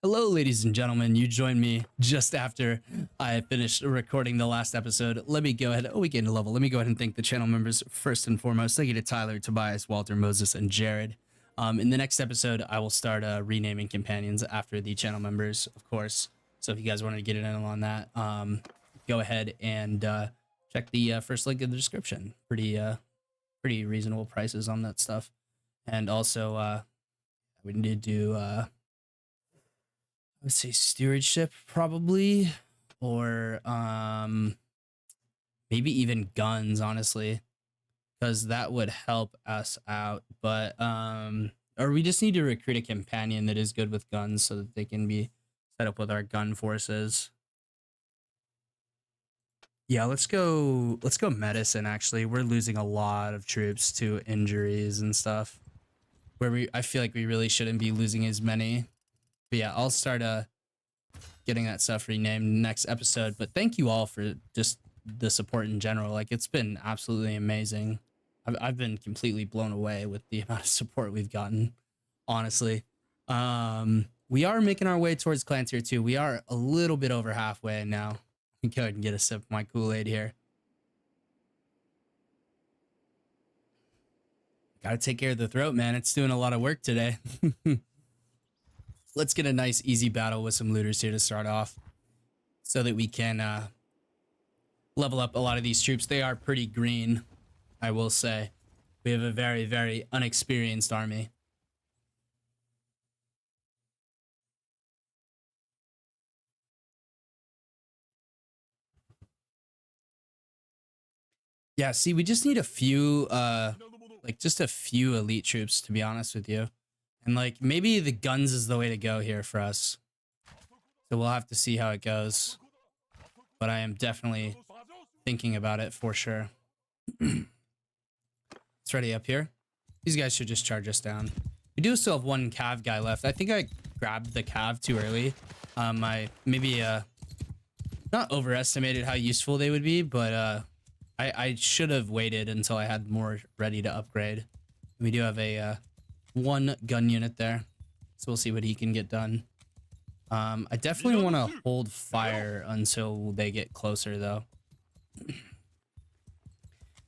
Hello, ladies and gentlemen. You joined me just after I finished recording the last episode. Let me go ahead. Oh, we get into level. Let me go ahead and thank the channel members first and foremost. Thank you to Tyler, Tobias, Walter, Moses, and Jared. In the next episode, I will start renaming companions after the channel members, of course. So if you guys wanted to get in on that, go ahead and check the first link in the description. Pretty reasonable prices on that stuff. And also, we need to do let's say stewardship probably, or maybe even guns, honestly, because that would help us out. But or we just need to recruit a companion that is good with guns so that they can be set up with our gun forces. Yeah, let's go medicine. Actually, we're losing a lot of troops to injuries and stuff, where I feel like we really shouldn't be losing as many. But yeah, I'll start getting that stuff renamed next episode. But thank you all for just the support in general. Like, it's been absolutely amazing. I've been completely blown away with the amount of support we've gotten, honestly. We are making our way towards clan tier 2. We are a little bit over halfway now. Let me go ahead and get a sip of my Kool-Aid here. Gotta take care of the throat, man. It's doing a lot of work today. Let's get a nice easy battle with some looters here to start off so that we can level up a lot of these troops. They are pretty green, I will say. We have a very, very unexperienced army. Yeah, see, we just need a few, like just a few elite troops, to be honest with you. And like, maybe the guns is the way to go here for us. So we'll have to see how it goes. But I am definitely thinking about it for sure. It's ready up here. These guys should just charge us down. We do still have one cav guy left. I think I grabbed the cav too early. I maybe not overestimated how useful they would be, but I should have waited until I had more ready to upgrade. We do have a one gun unit there, so we'll see what he can get done. I definitely want to hold fire until they get closer, though.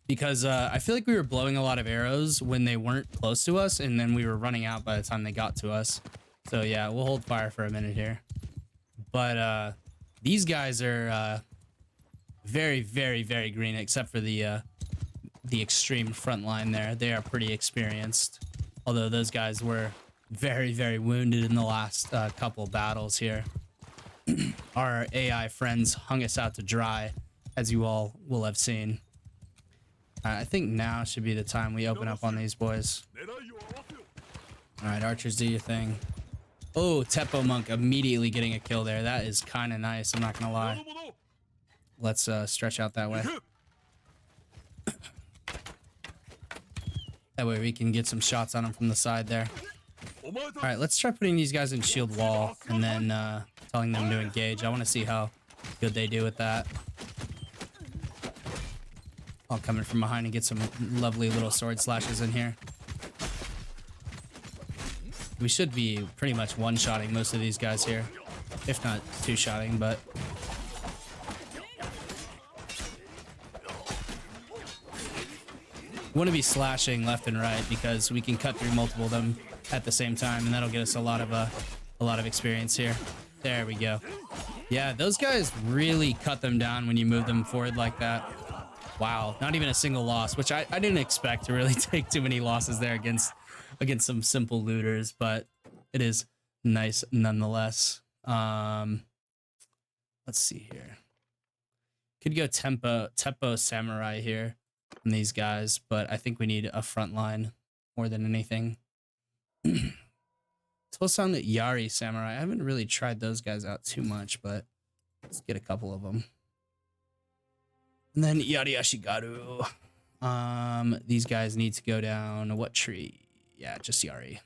Because I feel like we were blowing a lot of arrows when they weren't close to us, and then we were running out by the time they got to us. So yeah, we'll hold fire for a minute here. But these guys are very, very, very green, except for the extreme front line there. They are pretty experienced. Although those guys were very, very wounded in the last couple battles here. Our AI friends hung us out to dry, as you all will have seen. I think now should be the time we open up on these boys. Alright, archers, do your thing. Oh, Teppo Monk immediately getting a kill there. That is kind of nice, I'm not gonna lie. Let's stretch out that way. That way we can get some shots on them from the side there. Alright, let's try putting these guys in shield wall and then telling them to engage. I want to see how good they do with that. I'll come in from behind and get some lovely little sword slashes in here. We should be pretty much one-shotting most of these guys here. If not two-shotting, but... we want to be slashing left and right because we can cut through multiple of them at the same time, and that'll get us a lot of experience here. There we go. Yeah, those guys really cut them down when you move them forward like that. Wow, not even a single loss, which I didn't expect to really take too many losses there against some simple looters, but it is nice nonetheless. Let's see here. Could go Teppo Samurai here from these guys, but I think we need a front line more than anything. Tosan Yari Samurai. I haven't really tried those guys out too much, but let's get a couple of them. And then Yari Ashigaru. These guys need to go down what tree? Yeah, just Yari.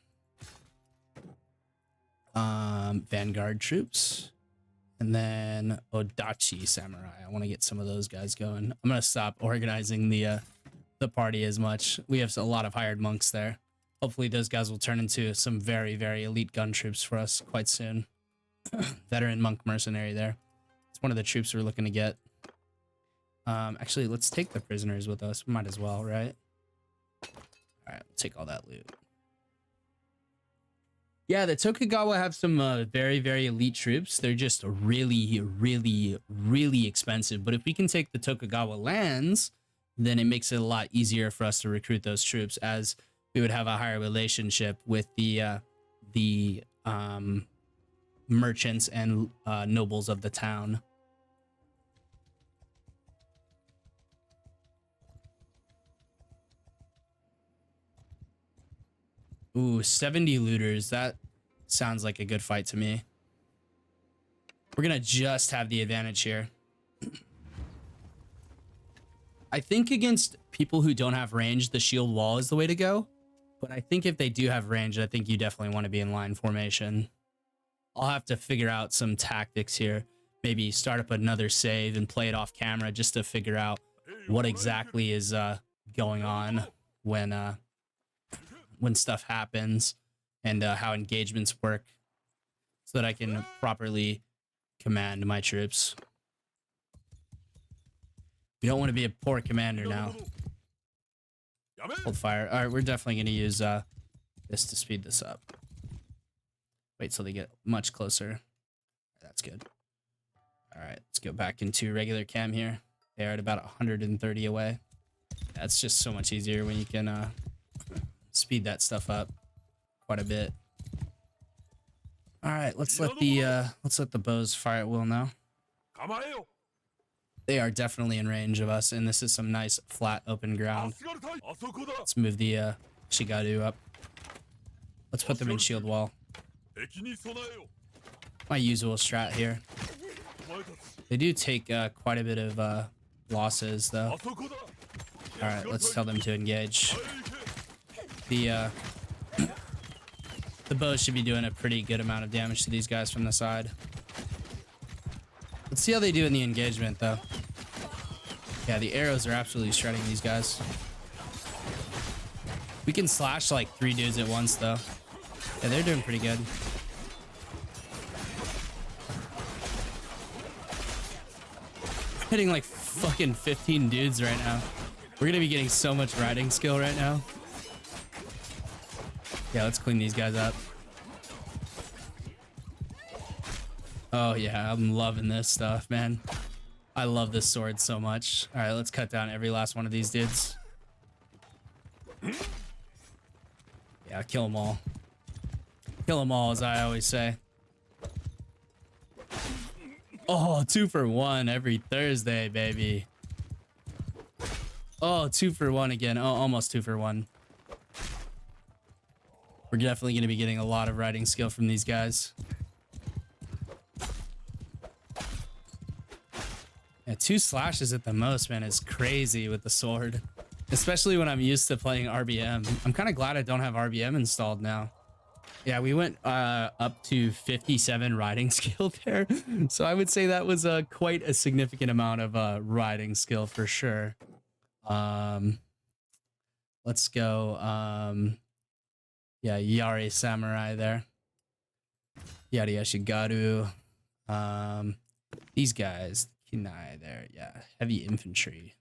Vanguard troops. And then Odachi Samurai. I want to get some of those guys going. I'm gonna stop organizing the party as much. We have a lot of hired monks there. Hopefully those guys will turn into some very, very elite gun troops for us quite soon. Veteran monk mercenary there. It's one of the troops we're looking to get. Actually, let's take the prisoners with us. Might as well, right? All right, we'll take all that loot. Yeah, the Tokugawa have some very, very elite troops. They're just really, really, really expensive. But if we can take the Tokugawa lands, then it makes it a lot easier for us to recruit those troops, as we would have a higher relationship with the merchants and nobles of the town. Ooh, 70 looters. That sounds like a good fight to me. We're gonna just have the advantage here. I think against people who don't have range, the shield wall is the way to go. But I think if they do have range, I think you definitely want to be in line formation. I'll have to figure out some tactics here. Maybe start up another save and play it off camera just to figure out what exactly is going on when stuff happens, and how engagements work, so that I can properly command my troops. We don't want to be a poor commander now. Hold fire. All right, we're definitely going to use this to speed this up. Wait till they get much closer. That's good. All right, let's go back into regular cam here. They're at about 130 away. That's just so much easier when you can speed that stuff up quite a bit. All right, let's let the bows fire at will now. They are definitely in range of us, and this is some nice flat open ground. Let's move the Shigaru up. Let's put them in shield wall. My usual strat here. They do take quite a bit of losses though. All right, let's tell them to engage. The bow should be doing a pretty good amount of damage to these guys from the side. Let's see how they do in the engagement though. Yeah, the arrows are absolutely shredding these guys. We can slash like 3 dudes at once though. Yeah, they're doing pretty good. Hitting like fucking 15 dudes right now. We're gonna be getting so much riding skill right now. Yeah, let's clean these guys up. Oh yeah, I'm loving this stuff, man. I love this sword so much. All right, let's cut down every last one of these dudes. Yeah, kill them all. Kill them all, as I always say. Oh, 2 for 1 every Thursday, baby. Oh, 2 for 1 again. Oh, almost 2 for 1. We're definitely going to be getting a lot of riding skill from these guys. Yeah, 2 slashes at the most, man, is crazy with the sword. Especially when I'm used to playing RBM. I'm kind of glad I don't have RBM installed now. Yeah, we went up to 57 riding skill there. So I would say that was quite a significant amount of riding skill for sure. Let's go. Yeah, Yari Samurai there. Yari Yashigaru. These guys. Kinai there. Yeah, heavy infantry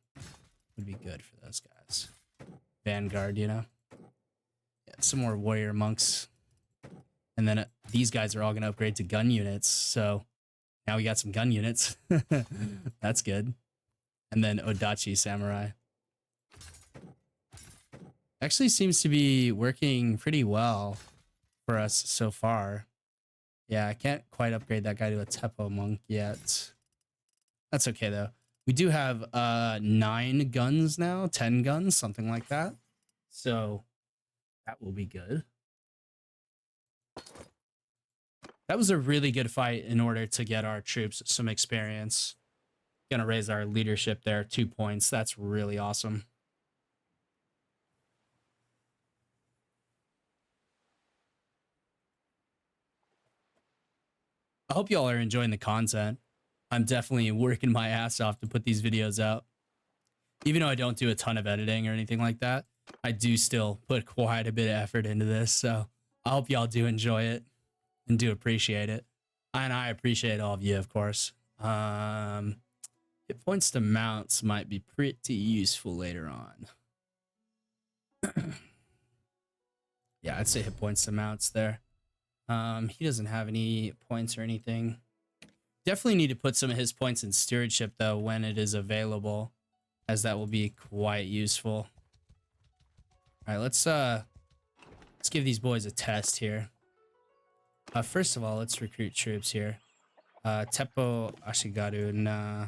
would be good for those guys. Vanguard, you know. Yeah, some more warrior monks. And then these guys are all going to upgrade to gun units. So now we got some gun units. That's good. And then Odachi Samurai. Actually seems to be working pretty well for us so far. Yeah, I can't quite upgrade that guy to a Teppo monk yet. That's okay though. We do have 9 guns now, 10 guns, something like that. So that will be good. That was a really good fight in order to get our troops some experience. Gonna raise our leadership there 2 points. That's really awesome. I hope y'all are enjoying the content. I'm definitely working my ass off to put these videos out. Even though I don't do a ton of editing or anything like that, I do still put quite a bit of effort into this. So I hope y'all do enjoy it and do appreciate it. And I appreciate all of you, of course. Hit points to mounts might be pretty useful later on. Yeah, I'd say hit points to mounts there. He doesn't have any points or anything. Definitely need to put some of his points in stewardship though when it is available, as that will be quite useful. All right, let's give these boys a test here. First of all, let's recruit troops here. Teppo Ashigaru, nah.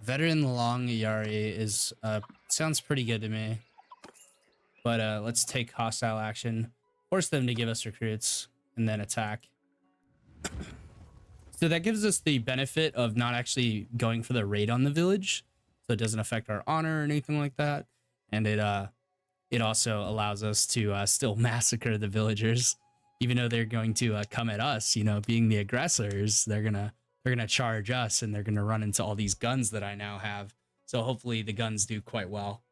Veteran Long Yari is sounds pretty good to me. But let's take hostile action, force them to give us recruits, and then attack. So that gives us the benefit of not actually going for the raid on the village, so it doesn't affect our honor or anything like that. And it also allows us to still massacre the villagers, even though they're going to come at us. You know, being the aggressors, they're gonna charge us, and they're gonna run into all these guns that I now have. So hopefully the guns do quite well.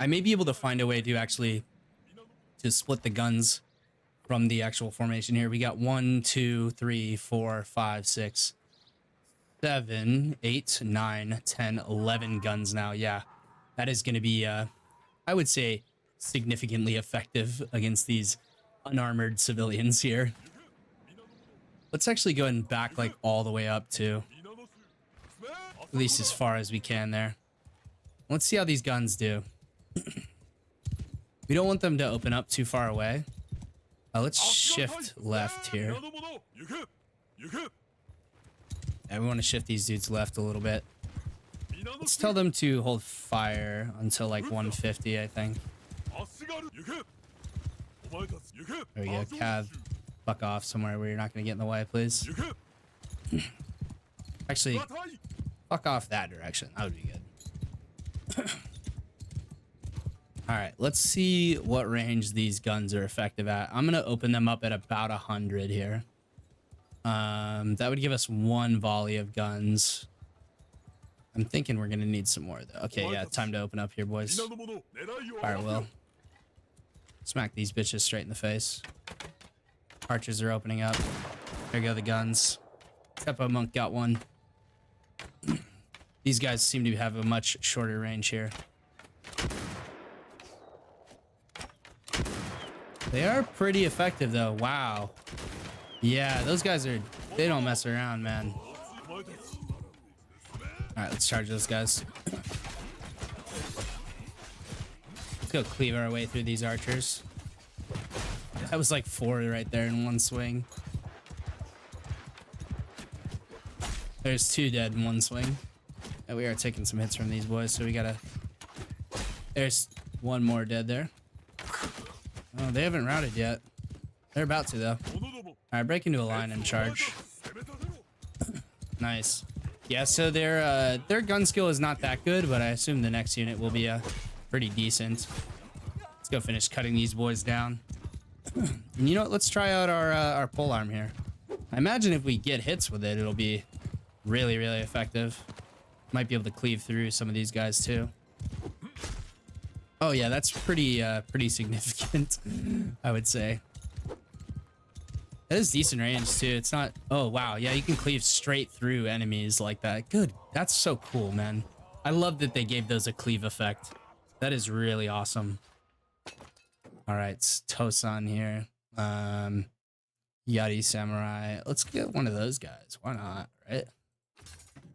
I may be able to find a way to actually split the guns from the actual formation here. We got 1, 2, 3, 4, 5, 6, 7, 8, 9, 10, 11 guns now. Yeah, that is going to be, I would say, significantly effective against these unarmored civilians here. Let's actually go and back like all the way up to at least as far as we can there. Let's see how these guns do. We don't want them to open up too far away. Let's shift left here. And we want to shift these dudes left a little bit. Let's tell them to hold fire until like 150, I think. There we go. Cav, fuck off somewhere where you're not going to get in the way, please. Actually, fuck off that direction. That would be good. All right, let's see what range these guns are effective at. I'm going to open them up at about 100 here. That would give us 1 volley of guns. I'm thinking we're going to need some more, though. Okay, yeah, time to open up here, boys. Fire will. Smack these bitches straight in the face. Archers are opening up. There go the guns. Teppo Monk got one. These guys seem to have a much shorter range here. They are pretty effective, though. Wow. Yeah, those guys are... They don't mess around, man. All right, let's charge those guys. Let's go cleave our way through these archers. That was like 4 right there in one swing. There's 2 dead in one swing. And we are taking some hits from these boys, so we gotta... There's 1 more dead there. Oh, they haven't routed yet. They're about to, though. All right, break into a line and charge. Nice. Yeah, so their gun skill is not that good, but I assume the next unit will be pretty decent. Let's go finish cutting these boys down. And you know what? Let's try out our polearm here. I imagine if we get hits with it, it'll be really, really effective. Might be able to cleave through some of these guys too. Oh yeah, that's pretty significant, I would say. That is decent range too. It's not... Oh wow, yeah, you can cleave straight through enemies like that. Good. That's so cool, man. I love that they gave those a cleave effect. That is really awesome. All right, Tosan here. Yari Samurai. Let's get one of those guys. Why not, right?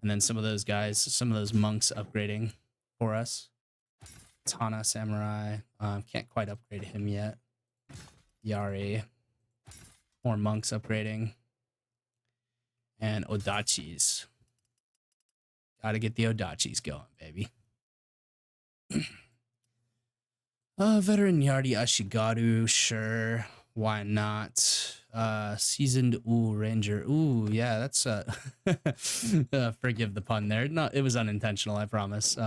And then some of those guys, some of those monks upgrading for us. Tana Samurai. Can't quite upgrade him yet. Yari. More monks upgrading. And Odachis. Gotta get the Odachis going, baby. Veteran Yardi Ashigaru, sure. Why not? Seasoned Ranger. Ooh, yeah, that's forgive the pun there. No, it was unintentional, I promise.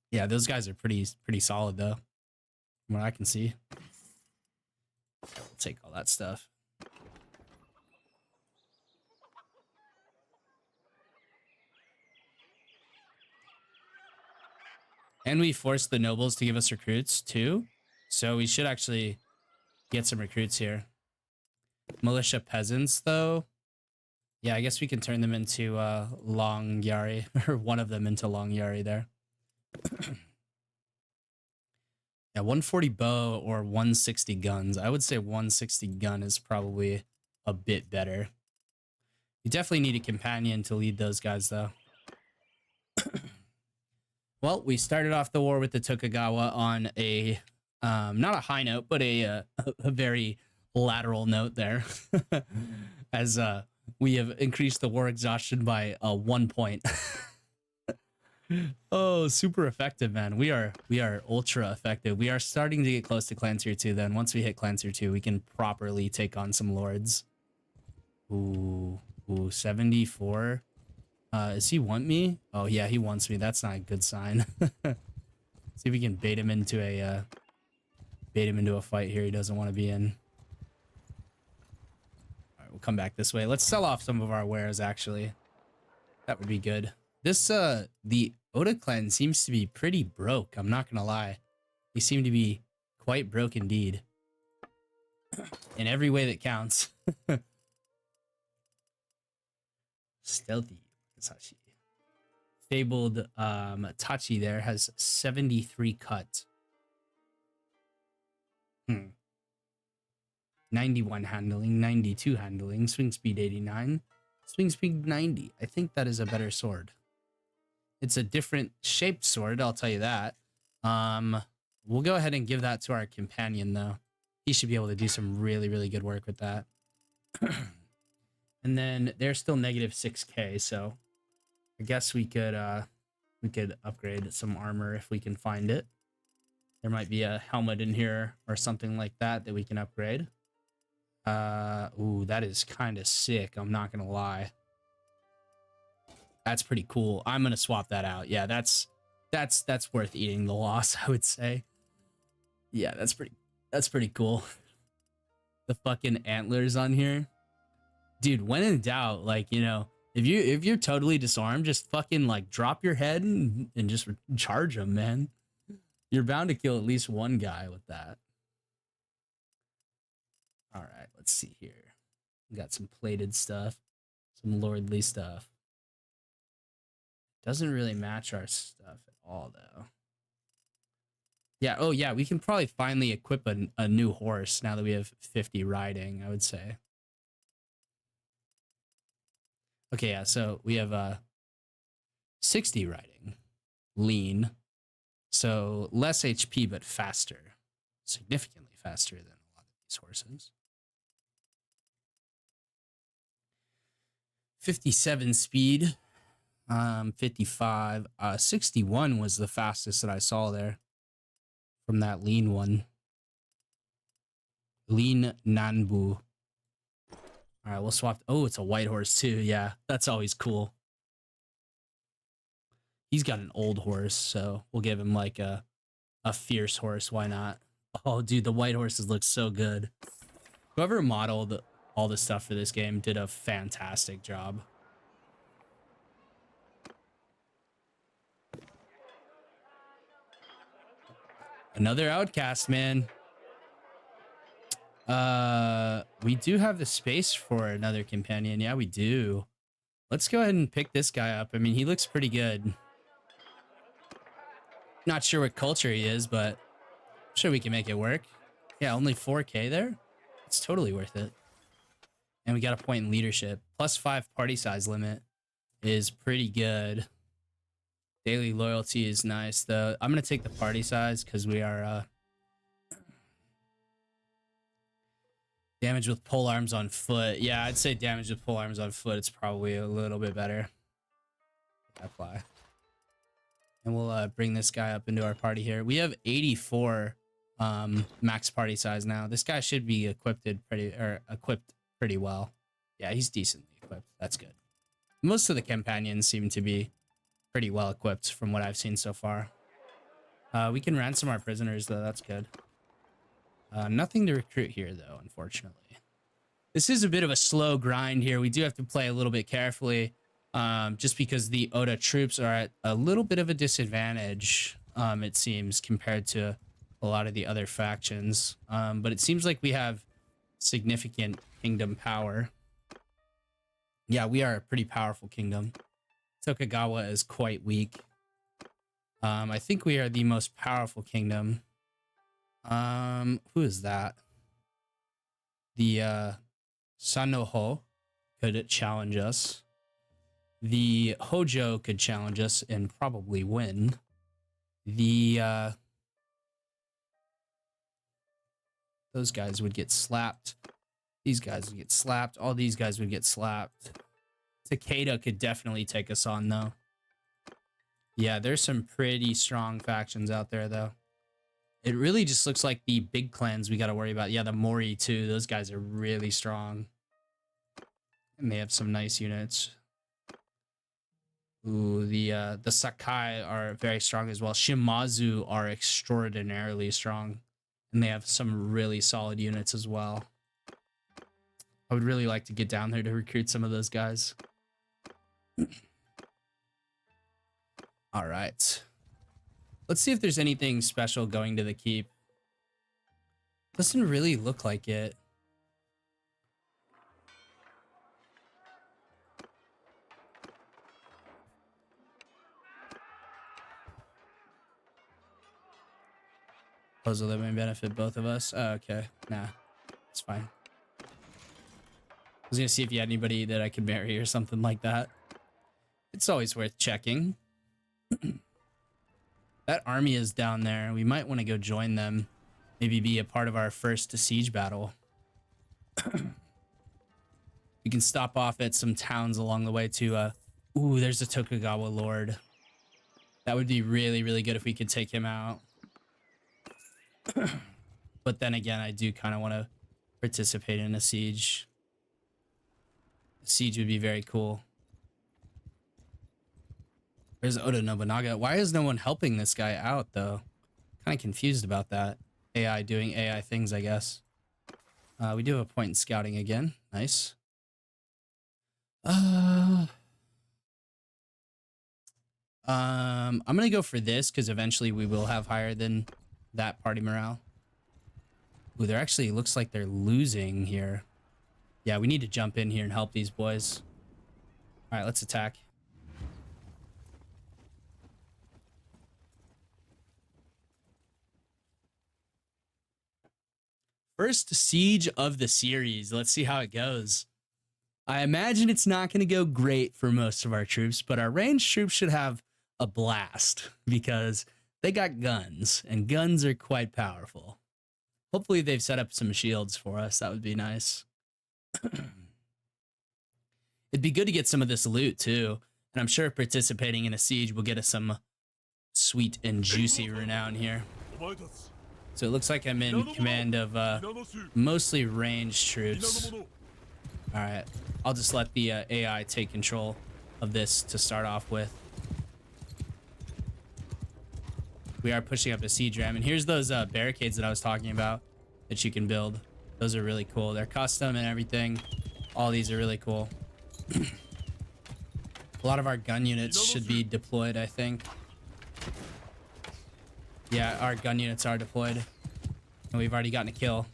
Yeah, those guys are pretty solid though, from what I can see. I'll take all that stuff. And we forced the nobles to give us recruits too. So we should actually get some recruits here. Militia peasants, though. Yeah, I guess we can turn them into long Yari, or one of them into long Yari there. Yeah, 140 bow or 160 guns. I would say 160 gun is probably a bit better. You definitely need a companion to lead those guys, though. Well, we started off the war with the Tokugawa on a not a high note, but a very lateral note there, as we have increased the war exhaustion by 1 point. Oh, super effective, man. We are ultra effective. We are starting to get close to clan tier 2. Then once we hit clan tier 2, we can properly take on some lords. Ooh, 74. Does he want me? Oh yeah, he wants me. That's not a good sign. See if we can bait him into a fight here he doesn't want to be in. All right, we'll come back this way. Let's sell off some of our wares, actually. That would be good. This the Oda clan seems to be pretty broke, I'm not gonna lie. They seem to be quite broke indeed. In every way that counts. Stealthy Tachi. Fabled Tachi there has 73 cut. 91 handling, 92 handling, swing speed 89, swing speed 90. I think that is a better sword. It's a different shaped sword, I'll tell you that. We'll go ahead and give that to our companion, though. He should be able to do some really, really good work with that. And then they're still negative 6k, so I guess we could upgrade some armor if we can find it. There might be a helmet in here or something like that we can upgrade. Ooh, that is kind of sick, I'm not gonna lie. That's pretty cool. I'm gonna swap that out. Yeah, that's worth eating the loss, I would say. Yeah, that's pretty cool. The fucking antlers on here. Dude, when in doubt, like, you know, if you're totally disarmed, just fucking like drop your head and just charge them, man. You're bound to kill at least one guy with that. All right, let's see here. We got some plated stuff, some lordly stuff. Doesn't really match our stuff at all, though. Yeah, oh yeah, we can probably finally equip a new horse now that we have 50 riding, I would say. Okay, yeah, so we have 60 riding, lean, so less HP but faster, significantly faster than a lot of these horses. 57 speed, 55, 61 was the fastest that I saw there from that lean one. Lean Nanbu. All right, we'll swap. Oh, it's a white horse too. Yeah, that's always cool. He's got an old horse, so we'll give him like a fierce horse. Why not? Oh, dude, the white horses look so good. Whoever modeled all the stuff for this game did a fantastic job. Another outcast, man. We do have the space for another companion. Yeah, we do. Let's go ahead and pick this guy up. I mean, he looks pretty good. Not sure what culture he is, but I'm sure we can make it work. Yeah, only 4k there. It's totally worth it. And we got a point in leadership. +5 party size limit is pretty good. Daily loyalty is nice, though. I'm going to take the party size because we are... damage with pole arms on foot. Yeah, I'd say damage with pole arms on foot. It's probably a little bit better. Apply. And we'll bring this guy up into our party here. We have 84 max party size now. This guy should be equipped pretty well. Yeah, he's decently equipped. That's good. Most of the companions seem to be pretty well equipped from what I've seen so far. We can ransom our prisoners, though. That's good. Nothing to recruit here, though, unfortunately. This is a bit of a slow grind here. We do have to play a little bit carefully, just because the Oda troops are at a little bit of a disadvantage, it seems, compared to a lot of the other factions. But it seems like we have significant kingdom power. Yeah, we are a pretty powerful kingdom. Tokugawa is quite weak. I think we are the most powerful kingdom. Who is that? The Sanoho could challenge us. The Hojo could challenge us and probably win. The those guys would get slapped. These guys would get slapped. All these guys would get slapped. Takeda could definitely take us on, though. Yeah, there's some pretty strong factions out there, though. It really just looks like the big clans we got to worry about. Yeah, the Mori, too. Those guys are really strong. And they have some nice units. Ooh, the Sakai are very strong as well. Shimazu are extraordinarily strong. And they have some really solid units as well. I would really like to get down there to recruit some of those guys. All right. Let's see if there's anything special going to the keep. Doesn't really look like it. Proposal that may benefit both of us. Oh, okay. Nah, it's fine. I was gonna see if you had anybody that I could marry or something like that. It's always worth checking. That army is down there. We might want to go join them. Maybe be a part of our first siege battle. We can stop off at some towns along the way to... Ooh, there's a Tokugawa lord. That would be really, really good if we could take him out. But then again, I do kind of want to participate in a siege. A siege would be very cool. Where's Oda Nobunaga? Why is no one helping this guy out, though? Kind of confused about that. AI doing AI things, I guess. We do have a point in scouting again. Nice. I'm gonna go for this because eventually we will have higher than that party morale. Ooh, they're actually, looks like they're losing here. Yeah, we need to jump in here and help these boys. All right, let's attack. First siege of the series. Let's see how it goes. I imagine it's not going to go great for most of our troops, but our ranged troops should have a blast because they got guns, and guns are quite powerful. Hopefully they've set up some shields for us. That would be nice. It'd be good to get some of this loot too, and I'm sure participating in a siege will get us some sweet and juicy renown here. So it looks like I'm in command of mostly ranged troops. All right, I'll just let the AI take control of this to start off with. We are pushing up a siege ram, and here's those barricades that I was talking about that you can build. Those are really cool. They're custom and everything. All these are really cool. A lot of our gun units should be deployed, I think. Yeah, our gun units are deployed, and we've already gotten a kill.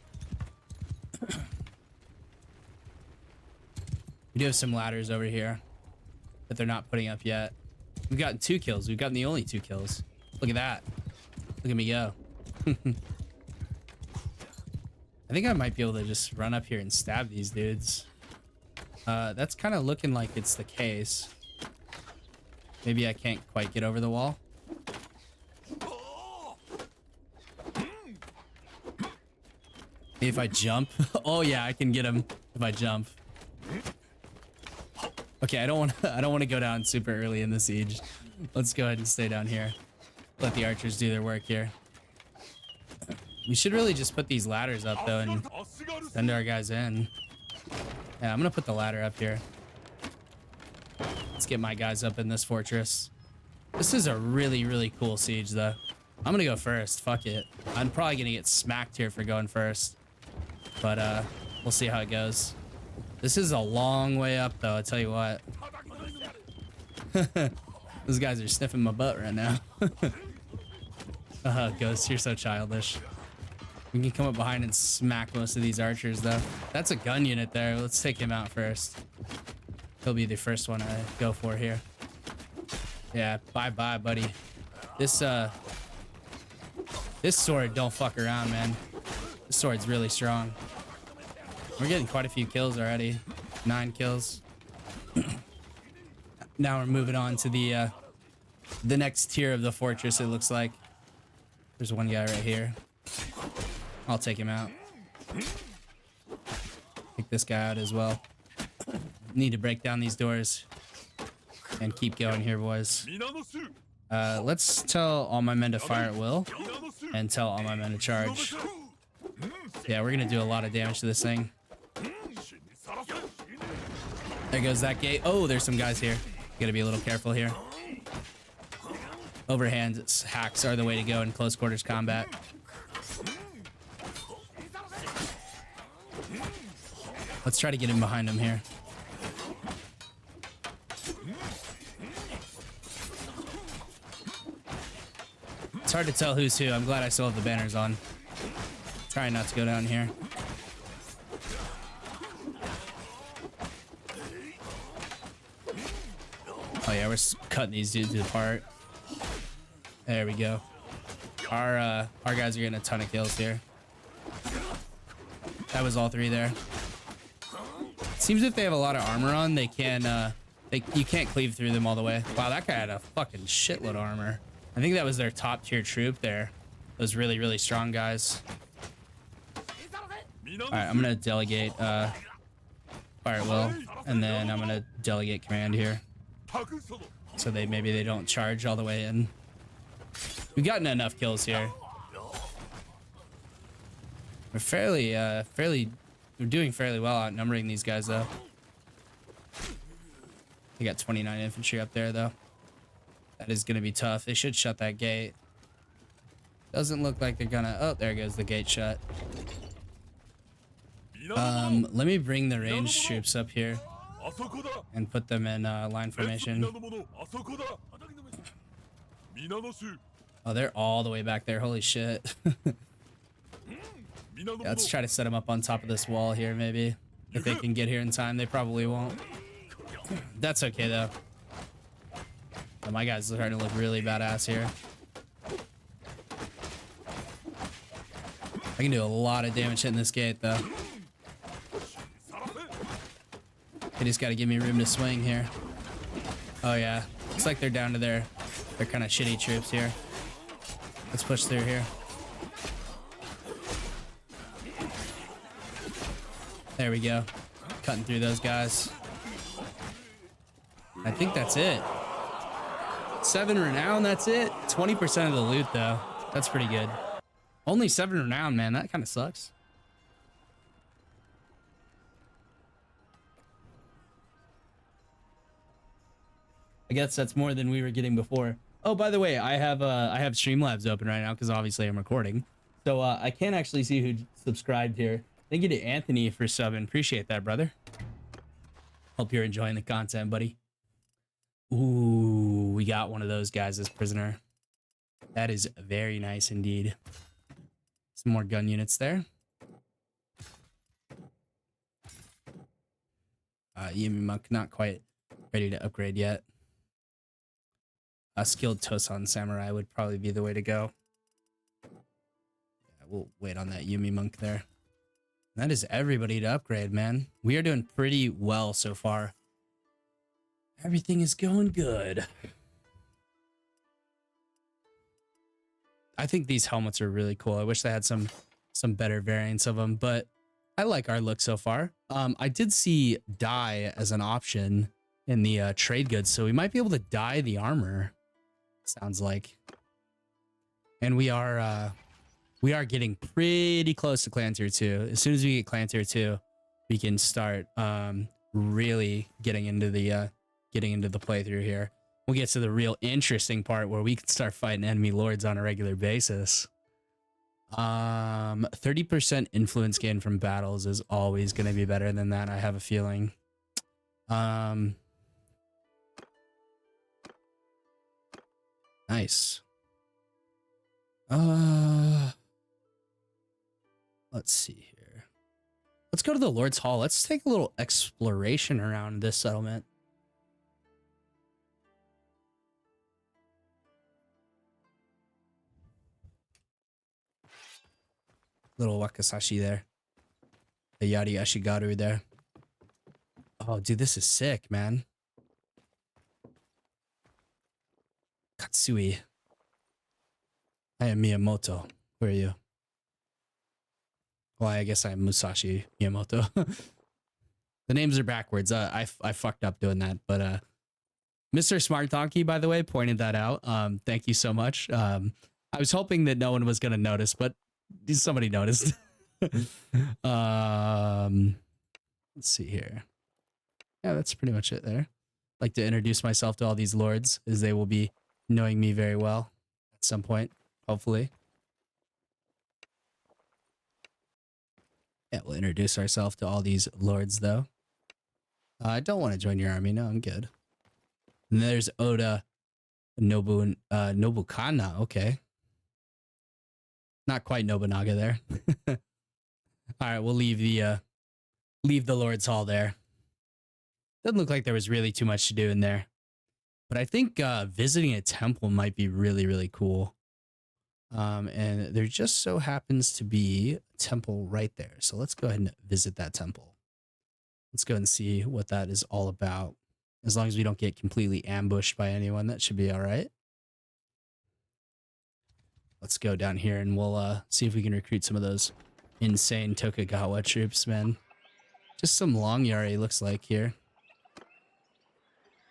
We do have some ladders over here that they're not putting up yet. We've gotten 2 kills. We've gotten the only 2 kills. Look at that. Look at me go. I think I might be able to just run up here and stab these dudes. That's kind of looking like it's the case. Maybe I can't quite get over the wall. If I jump. Oh yeah, I can get him if I jump. Okay, I don't want to go down super early in the siege. Let's go ahead and stay down here. Let the archers do their work here. We should really just put these ladders up though and send our guys in. Yeah, I'm gonna put the ladder up here. Let's get my guys up in this fortress. This is a really, really cool siege though. I'm gonna go first. Fuck it. I'm probably gonna get smacked here for going first. But we'll see how it goes. This is a long way up though, I tell you what. Those guys are sniffing my butt right now. Ghost, you're so childish. We can come up behind and smack most of these archers, though. That's a gun unit there. Let's take him out first. He'll be the first one I go for here. Yeah, bye-bye, buddy. This sword don't fuck around, man. This sword's really strong. We're getting quite a few kills already. 9 kills. Now we're moving on to the next tier of the fortress, it looks like. There's one guy right here. I'll take him out. Take this guy out as well. Need to break down these doors and keep going here, boys. Let's tell all my men to fire at will and tell all my men to charge. Yeah, we're gonna do a lot of damage to this thing. There goes that gate. Oh, there's some guys here. Gotta be a little careful here. Overhand hacks are the way to go in close quarters combat. Let's try to get him behind him here. It's hard to tell who's who. I'm glad I still have the banners on. Trying not to go down here. Oh yeah, we're cutting these dudes apart. There we go. Our guys are getting a ton of kills here. That was all 3 there. Seems if they have a lot of armor on, they can you can't cleave through them all the way. Wow, that guy had a fucking shitload of armor. I think that was their top tier troop there. Those really, really strong guys. All right, I'm gonna delegate fire at will, and then I'm gonna delegate command here, so maybe they don't charge all the way in. We've gotten enough kills here. We're we're doing fairly well outnumbering these guys though. We got 29 infantry up there though. That is gonna be tough. They should shut that gate. Doesn't look like they're gonna. Oh, there goes the gate shut. Let me bring the ranged troops up here and put them in line formation. Oh, they're all the way back there. Holy shit. Yeah, let's try to set them up on top of this wall here, maybe. If they can get here in time, they probably won't. That's okay, though. Oh, my guys are starting to look really badass here. I can do a lot of damage hitting this gate, though. They just got to give me room to swing here. Oh, yeah. Looks like they're down to their kind of shitty troops here. Let's push through here. There we go. Cutting through those guys. I think that's it. 7 renown, that's it. 20% of the loot, though. That's pretty good. Only 7 renown, man. That kind of sucks. I guess that's more than we were getting before. Oh, by the way, I have Streamlabs open right now because obviously I'm recording. So I can't actually see who subscribed here. Thank you to Anthony for subbing. Appreciate that, brother. Hope you're enjoying the content, buddy. Ooh, we got one of those guys as prisoner. That is very nice indeed. Some more gun units there. Yumi Monk, not quite ready to upgrade yet. A skilled Tosan Samurai would probably be the way to go. Yeah, we'll wait on that Yumi Monk there. That is everybody to upgrade, man. We are doing pretty well so far. Everything is going good. I think these helmets are really cool. I wish they had some better variants of them, but I like our look so far. I did see dye as an option in the trade goods, so we might be able to dye the armor. Sounds like. And we are getting pretty close to Clan Tier 2. As soon as we get Clan Tier 2, we can start really getting into the playthrough here. We'll get to the real interesting part where we can start fighting enemy lords on a regular basis. 30% influence gain from battles is always going to be better than that, I have a feeling. Nice. Uh, let's see here. Let's go to the Lord's Hall. Let's take a little exploration around this settlement. Little Wakasashi there. The Yari Ashigaru there. Oh, dude, this is sick, man. Katsui. I am Miyamoto. Where are you? Well, I guess I'm Musashi Miyamoto. The names are backwards. I fucked up doing that, but Mr. Smart Donkey, by the way, pointed that out. Thank you so much. I was hoping that no one was gonna notice, but somebody noticed. Let's see here. Yeah, that's pretty much it there. I'd like to introduce myself to all these lords, as they will be knowing me very well at some point, hopefully. Yeah, we'll introduce ourselves to all these lords, though. I don't want to join your army. No, I'm good. And there's Oda Nobukana. Okay. Not quite Nobunaga there. All right, we'll leave the Lord's Hall there. Doesn't look like there was really too much to do in there. But I think visiting a temple might be really, really cool. And there just so happens to be a temple right there. So let's go ahead and visit that temple. Let's go and see what that is all about. As long as we don't get completely ambushed by anyone, that should be all right. Let's go down here and we'll see if we can recruit some of those insane Tokugawa troops, man. Just some long Yari looks like here.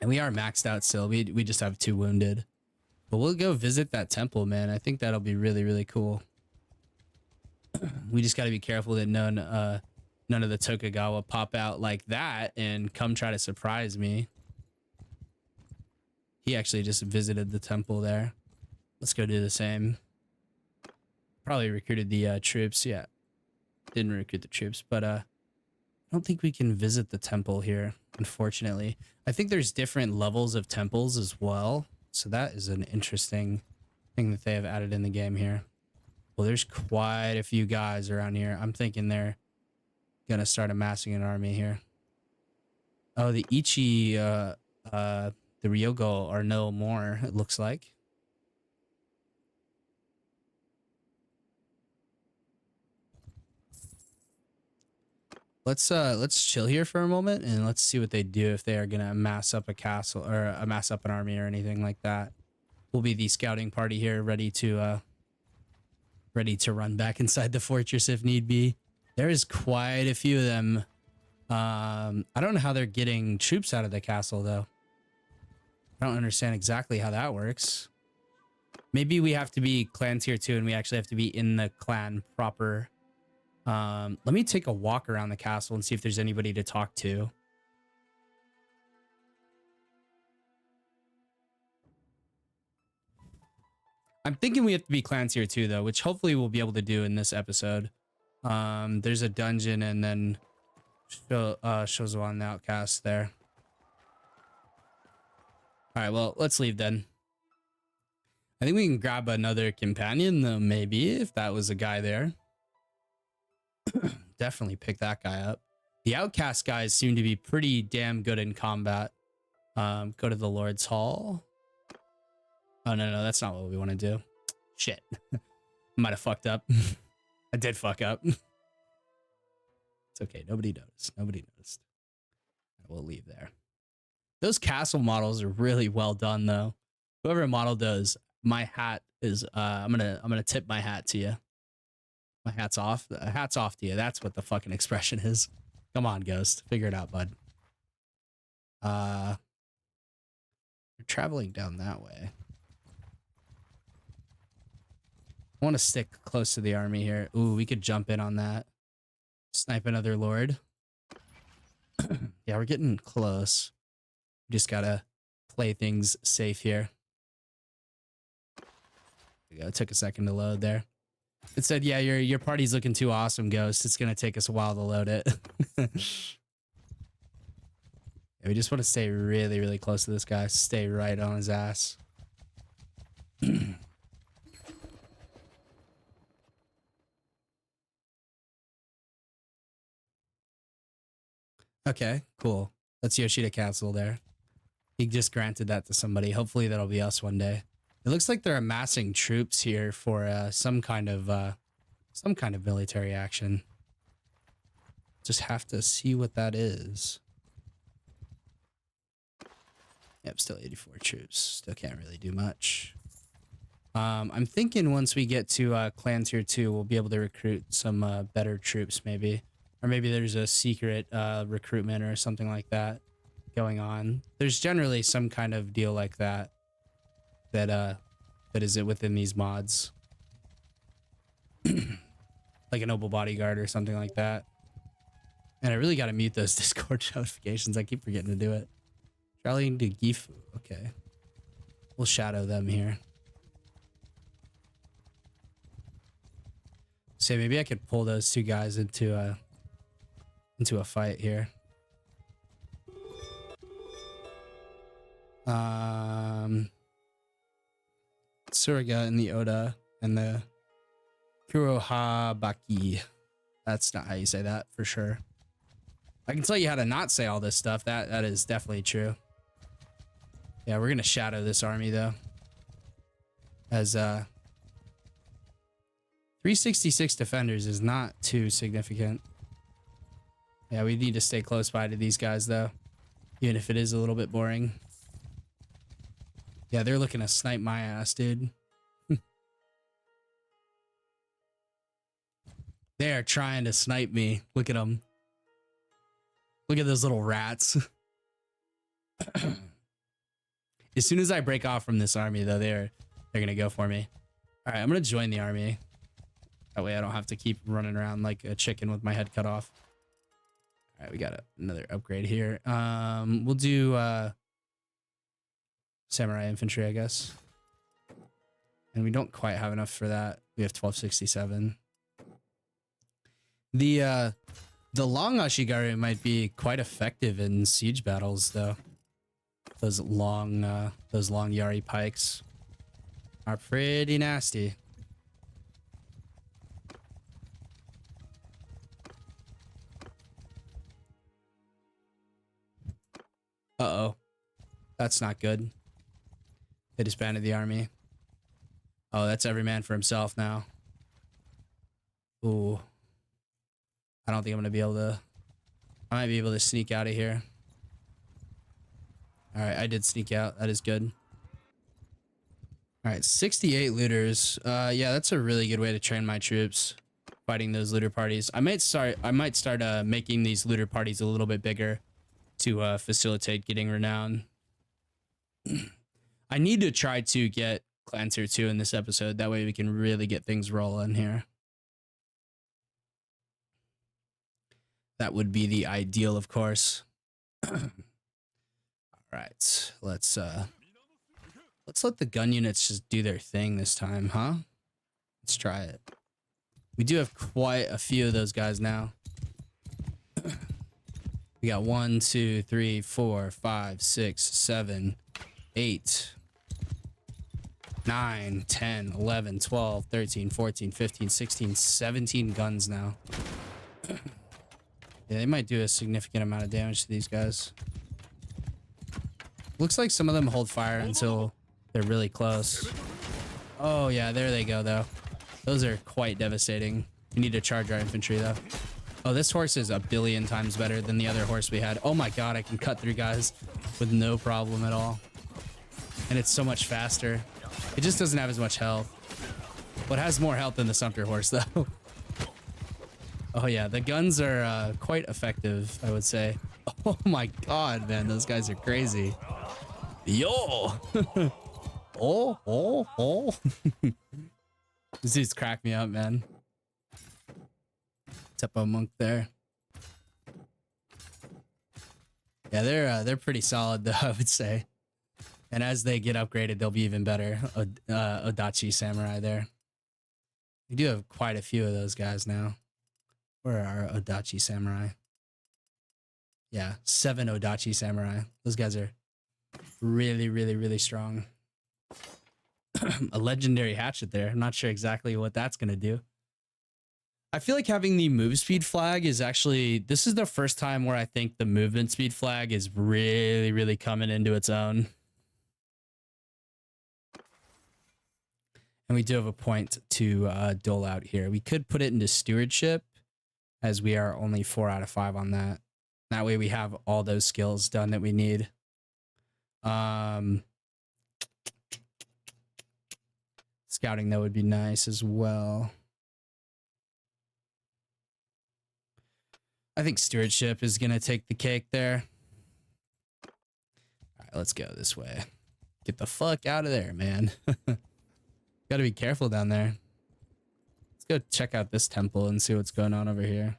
And we are maxed out still. We just have 2 wounded. But we'll go visit that temple, man. I think that'll be really, really cool. We just got to be careful that none of the Tokugawa pop out like that and come try to surprise me. He actually just visited the temple there. Let's go do the same. Probably recruited the troops. Yeah. Didn't recruit the troops, but I don't think we can visit the temple here, unfortunately. I think there's different levels of temples as well. So that is an interesting thing that they have added in the game here. Well, there's quite a few guys around here. I'm thinking they're going to start amassing an army here. Oh, the Ichi, the Ryogo are no more, it looks like. Let's chill here for a moment and let's see what they do if they are gonna amass up a castle or amass up an army or anything like that. We'll be the scouting party here, ready to run back inside the fortress if need be. There is quite a few of them. I don't know how they're getting troops out of the castle though. I don't understand exactly how that works. Maybe we have to be clan tier 2 and we actually have to be in the clan proper. Let me take a walk around the castle and see if there's anybody to talk to. I'm thinking we have to be clan tier 2 though, which hopefully we'll be able to do in this episode. There's a dungeon and then shows on the outcast there. All right, well, let's leave then. I think we can grab another companion though, maybe, if that was a guy there. Definitely pick that guy up. The outcast guys seem to be pretty damn good in combat. Go to the Lord's Hall. Oh, no, that's not what we want to do. Shit. Might have fucked up. I did fuck up. It's okay. Nobody noticed. Nobody noticed. We'll leave there. Those castle models are really well done, though. Whoever modeled those, my hat is. I'm gonna tip my hat to you. My hat's off. Hat's off to you. That's what the fucking expression is. Come on, Ghost. Figure it out, bud. We're traveling down that way. I want to stick close to the army here. Ooh, we could jump in on that. Snipe another lord. Yeah, we're getting close. We just gotta play things safe here. There we go. It took a second to load there. It said, yeah, your party's looking too awesome, Ghost. It's gonna take us a while to load it. Yeah, we just want to stay really, really close to this guy. Stay right on his ass. Okay, cool. That's Yoshida Castle there. He just granted that to somebody. Hopefully that'll be us one day. It looks like they're amassing troops here for some kind of military action. Just have to see what that is. Yep, still 84 troops. Still can't really do much. I'm thinking once we get to clan tier 2, we'll be able to recruit some better troops maybe. Or maybe there's a secret recruitment or something like that going on. There's generally some kind of deal like that that is it within these mods. Like a noble bodyguard or something like that. And I really got to mute those Discord notifications. I keep forgetting to do it. Rallying to Gifu. Okay. We'll shadow them here. So maybe I could pull those two guys into a fight here. Suriga and the Oda and the Kuroha Baki. That's not how you say that for sure. I can tell you how to not say all this stuff. That is definitely true. Yeah, we're gonna shadow this army though. As 366 defenders is not too significant. Yeah, we need to stay close by to these guys though, even if it is a little bit boring. Yeah, they're looking to snipe my ass, dude. They are trying to snipe me. Look at them. Look at those little rats. As soon as I break off from this army, though, they're gonna go for me. All right, I'm gonna join the army. That way I don't have to keep running around like a chicken with my head cut off. All right, we got another upgrade here. We'll do samurai infantry, I guess. And we don't quite have enough for that. We have 1267. The long Ashigaru might be quite effective in siege battles, though. Those long Yari pikes are pretty nasty. Uh-oh. That's not good. They disbanded the army. Oh, that's every man for himself now. Ooh. I don't think I'm going to be able to... I might be able to sneak out of here. Alright, I did sneak out. That is good. Alright, 68 looters. Yeah, that's a really good way to train my troops. Fighting those looter parties. I might start making these looter parties a little bit bigger to facilitate getting renown. I need to try to get Clan Tier 2 in this episode. That way we can really get things rolling here. That would be the ideal, of course. All right, let's let the gun units just do their thing this time, huh? Let's try it. We do have quite a few of those guys now. We got 1, 2, 3, 4, 5, 6, 7, 8, 9, 10, 11, 12, 13, 14, 15, 16, 17 guns now. Yeah, they might do a significant amount of damage to these guys. Looks like some of them hold fire until they're really close. Oh yeah, there they go though. Those are quite devastating. We need to charge our infantry though. Oh, this horse is a billion times better than the other horse we had. Oh my god, I can cut through guys with no problem at all. And it's so much faster. It just doesn't have as much health. But it has more health than the Sumter horse though. Oh yeah, the guns are quite effective, I would say. Oh my god, man, those guys are crazy. Yo! oh. These dudes crack me up, man. Teppo monk there. Yeah, they're pretty solid though, I would say. And as they get upgraded, they'll be even better. Odachi samurai there. We do have quite a few of those guys now. Where are our Odachi samurai? Yeah, 7 Odachi samurai. Those guys are really, really, really strong. A legendary hatchet there. I'm not sure exactly what that's going to do. I feel like having the move speed flag is actually, this is the first time where I think the movement speed flag is really, really coming into its own. And we do have a point to dole out here. We could put it into stewardship, as we are only 4 out of 5 on that. That way we have all those skills done that we need. Scouting, though, would be nice as well. I think stewardship is going to take the cake there. All right, let's go this way. Get the fuck out of there, man. Got to be careful down there. Let's go check out this temple and see what's going on over here.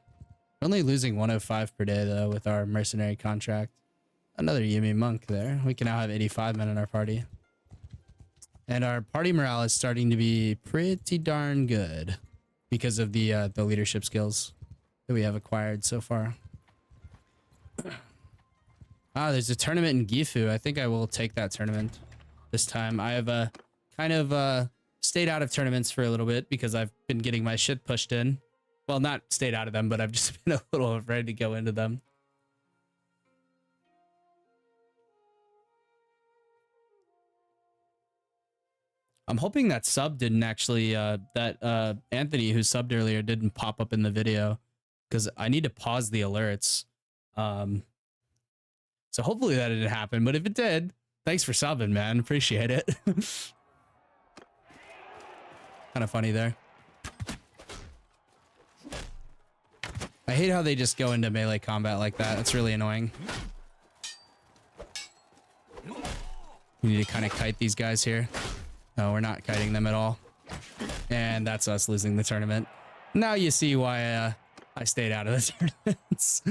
We're only losing 105 per day, though, with our mercenary contract. Another Yumi monk there. We can now have 85 men in our party. And our party morale is starting to be pretty darn good because of the leadership skills that we have acquired so far. Ah, there's a tournament in Gifu. I think I will take that tournament this time. I have kind of stayed out of tournaments for a little bit because I've been getting my shit pushed in. Well, not stayed out of them, but I've just been a little afraid to go into them. I'm hoping that sub didn't actually, that Anthony who subbed earlier didn't pop up in the video, because I need to pause the alerts. So hopefully that didn't happen, but if it did, thanks for subbing, man. Appreciate it. Kind of funny there. I hate how they just go into melee combat like that. It's really annoying. We need to kind of kite these guys here. No, we're not kiting them at all. And that's us losing the tournament. Now you see why I stayed out of the tournaments.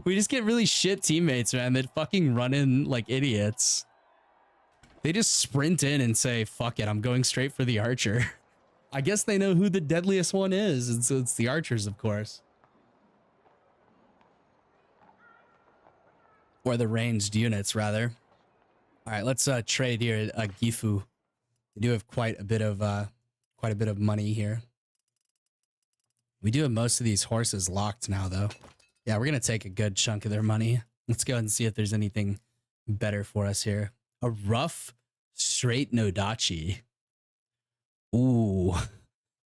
We just get really shit teammates, man, that fucking run in like idiots. They just sprint in and say, fuck it, I'm going straight for the archer. I guess they know who the deadliest one is, and so it's the archers, of course. Or the ranged units, rather. All right, let's trade here at Gifu. We do have quite a bit of money here. We do have most of these horses locked now, though. Yeah, we're gonna take a good chunk of their money. Let's go ahead and see if there's anything better for us here. A rough, straight Nodachi. Ooh,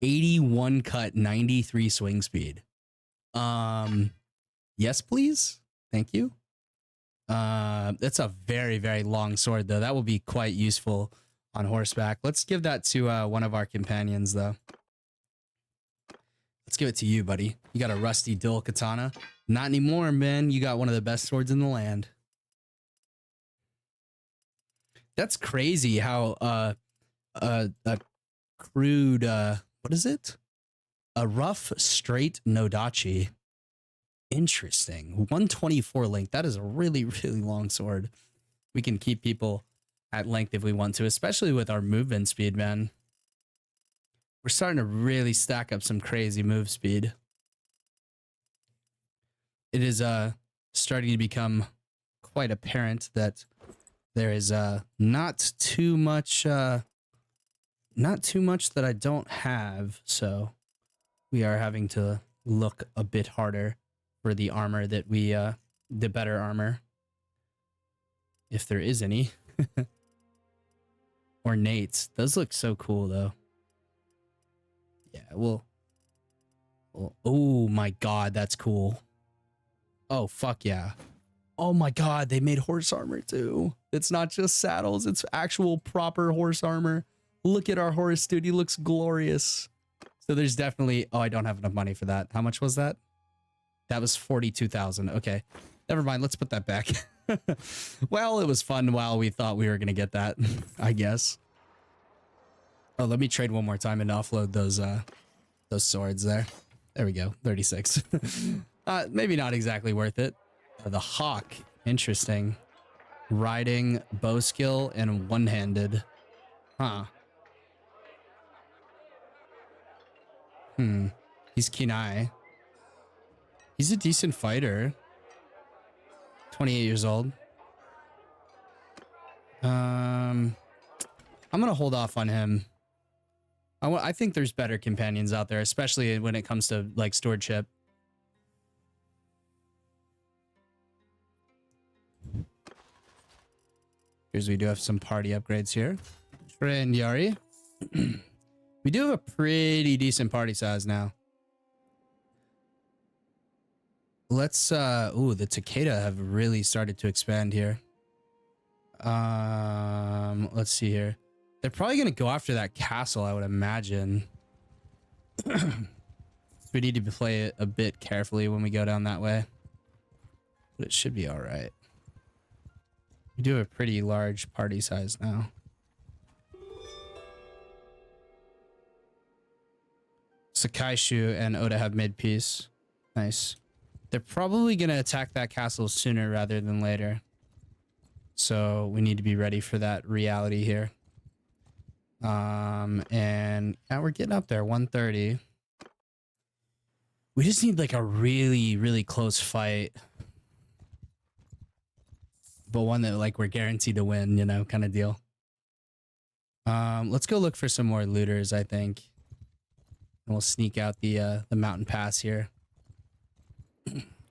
81 cut, 93 swing speed. Yes, please. Thank you. That's a very, very long sword, though. That will be quite useful on horseback. Let's give that to one of our companions, though. Let's give it to you, buddy. You got a rusty dual katana. Not anymore, man. You got one of the best swords in the land. That's crazy how a crude what is it? A rough, straight Nodachi. Interesting. 124 length. That is a really, really long sword. We can keep people at length if we want to, especially with our movement speed, man. We're starting to really stack up some crazy move speed. It is starting to become quite apparent that there is not too much that I don't have, so we are having to look a bit harder for the armor that we the better armor, if there is any. Ornate. Those look so cool, though. Yeah, well, oh my god, that's cool. Oh, fuck yeah. Oh my god, they made horse armor, too. It's not just saddles, it's actual proper horse armor. Look at our horse, dude. He looks glorious. So there's definitely... Oh, I don't have enough money for that. How much was that? That was 42,000. Okay. Never mind. Let's put that back. Well, it was fun while we thought we were going to get that, I guess. Oh, let me trade one more time and offload those swords there. There we go. 36. Maybe not exactly worth it. The hawk. Interesting. Riding, bow skill, and one-handed. Huh. He's Kinai. He's a decent fighter. 28 years old. I'm gonna hold off on him. I think there's better companions out there, especially when it comes to like stewardship. Here's we do have some party upgrades here. Friend Yari. We do have a pretty decent party size now. Let's ooh, the Takeda have really started to expand here. Let's see here. They're probably gonna go after that castle, I would imagine. We need to play it a bit carefully when we go down that way. But it should be alright. We do have a pretty large party size now. Sakaishu and Oda have made peace. Nice. They're probably going to attack that castle sooner rather than later. So we need to be ready for that reality here. And yeah, we're getting up there. 130. We just need like a really, really close fight. But one that like we're guaranteed to win, you know, kind of deal. Let's go look for some more looters, I think. And we'll sneak out the mountain pass here.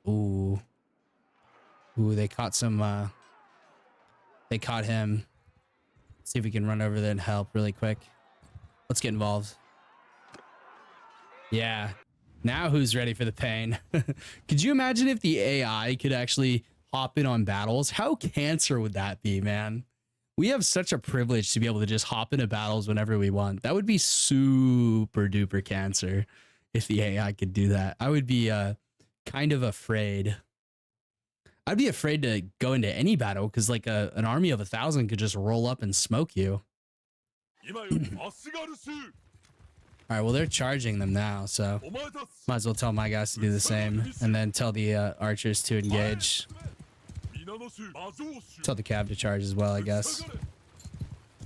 Ooh. Ooh, they caught some they caught him. See if we can run over there and help really quick. Let's get involved. Yeah. Now who's ready for the pain? Could you imagine if the AI could actually hop in on battles? How cancer would that be, man? We have such a privilege to be able to just hop into battles whenever we want. That would be super duper cancer if the AI could do that. I would be kind of afraid. I'd be afraid to go into any battle because like an army of 1,000 could just roll up and smoke you. All right, well, they're charging them now, so might as well tell my guys to do the same and then tell the archers to engage. Tell the cab to charge as well, I guess.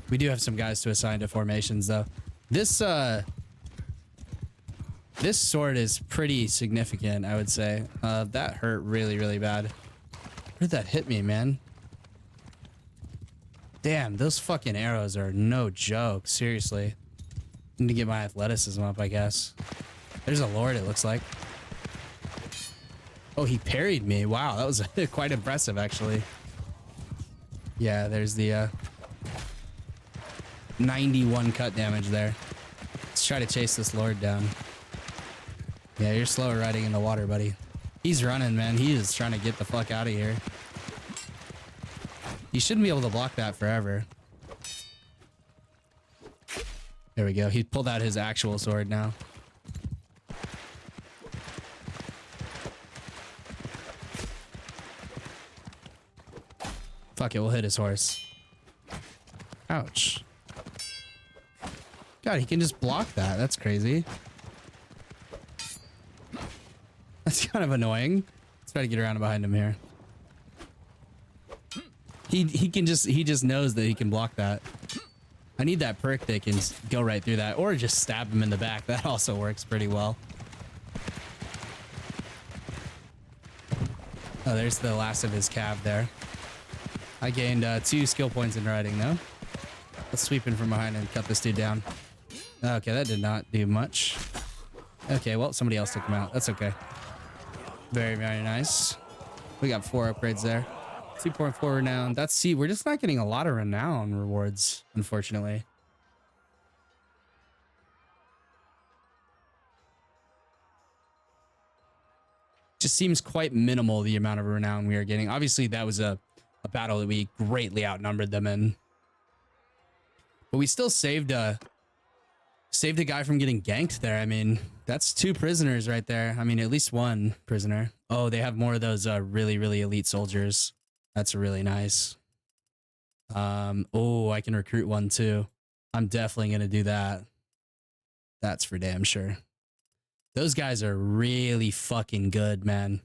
We do have some guys to assign to formations, though. This sword is pretty significant, I would say. That hurt really, really bad. Where did that hit me, man? Damn, those fucking arrows are no joke. Seriously. Need to get my athleticism up, I guess. There's a lord, it looks like. Oh, he parried me. Wow, that was quite impressive, actually. Yeah, there's the 91 cut damage there. Let's try to chase this lord down. Yeah, you're slower riding in the water, buddy. He's running, man. He is trying to get the fuck out of here. You shouldn't be able to block that forever. There we go. He pulled out his actual sword now. Fuck it, we'll hit his horse. Ouch. God, he can just block that. That's crazy. That's kind of annoying. Let's try to get around behind him here. He just knows that he can block that. I need that perk that can go right through that, or just stab him in the back. That also works pretty well. Oh, there's the last of his cav there. I gained 2 skill points in riding though. Let's sweep in from behind and cut this dude down. Okay, that did not do much. Okay, well, somebody else took him out. That's okay. Very, very nice. We got 4 upgrades there. 2.4 renown. That's C. We're just not getting a lot of renown rewards, unfortunately. Just seems quite minimal, the amount of renown we are getting. Obviously, that was a battle that we greatly outnumbered them in. But we still saved a guy from getting ganked there. I mean, that's 2 prisoners right there. I mean, at least 1 prisoner. Oh, they have more of those really, really elite soldiers. That's really nice. Oh, I can recruit 1 too. I'm definitely going to do that. That's for damn sure. Those guys are really fucking good, man.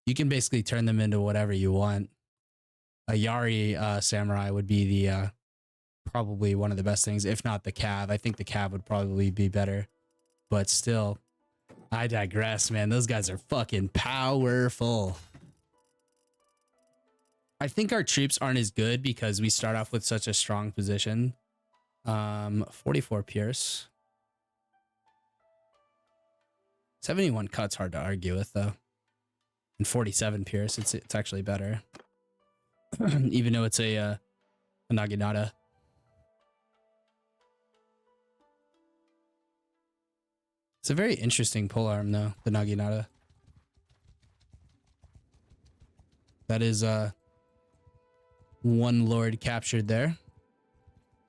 You can basically turn them into whatever you want. A Yari samurai would be the probably one of the best things, if not the cav. I think the cav would probably be better. But still, I digress, man. Those guys are fucking powerful. I think our troops aren't as good because we start off with such a strong position. 44 Pierce. 71 cut's hard to argue with though. And 47 pierce, it's actually better. Even though it's a naginata. It's a very interesting polearm though, the naginata. That is one lord captured there.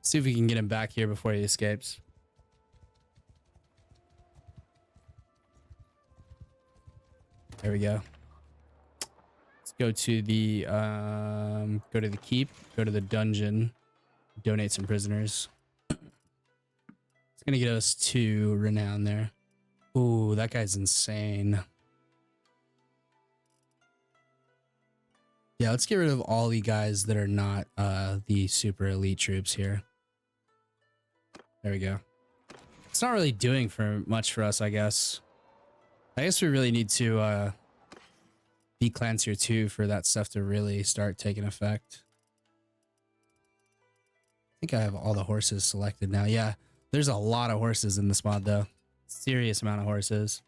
See if we can get him back here before he escapes. There we go. Let's go to the keep, go to the dungeon, donate some prisoners. It's gonna get us 2 renown there. Ooh, that guy's insane. Yeah, let's get rid of all the guys that are not the super elite troops here. There we go. It's not really doing for much for us, I guess. I guess we really need to be clans here too for that stuff to really start taking effect. I think I have all the horses selected now. Yeah, there's a lot of horses in this mod though. Serious amount of horses.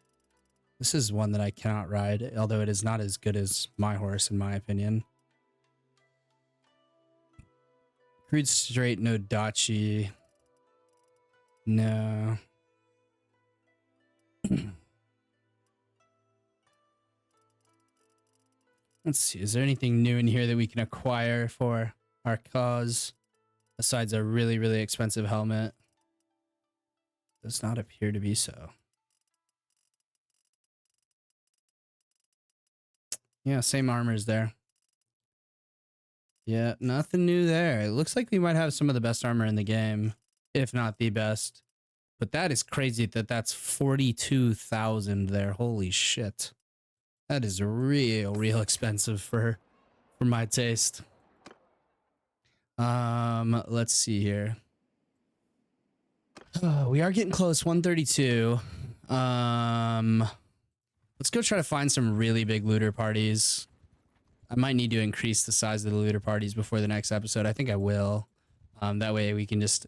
This is one that I cannot ride, although it is not as good as my horse in my opinion. Crude straight, no dachi. No. Let's see, is there anything new in here that we can acquire for our cause besides a really, really expensive helmet? Does not appear to be so. Yeah, same armors there. Yeah, nothing new there. It looks like we might have some of the best armor in the game, if not the best. But that is crazy that that's 42,000 there. Holy shit. That is real expensive for my taste. Let's see here. We are getting close, 132. Let's go try to find some really big looter parties. I might need to increase the size of the looter parties before the next episode. I think I will. That way we can just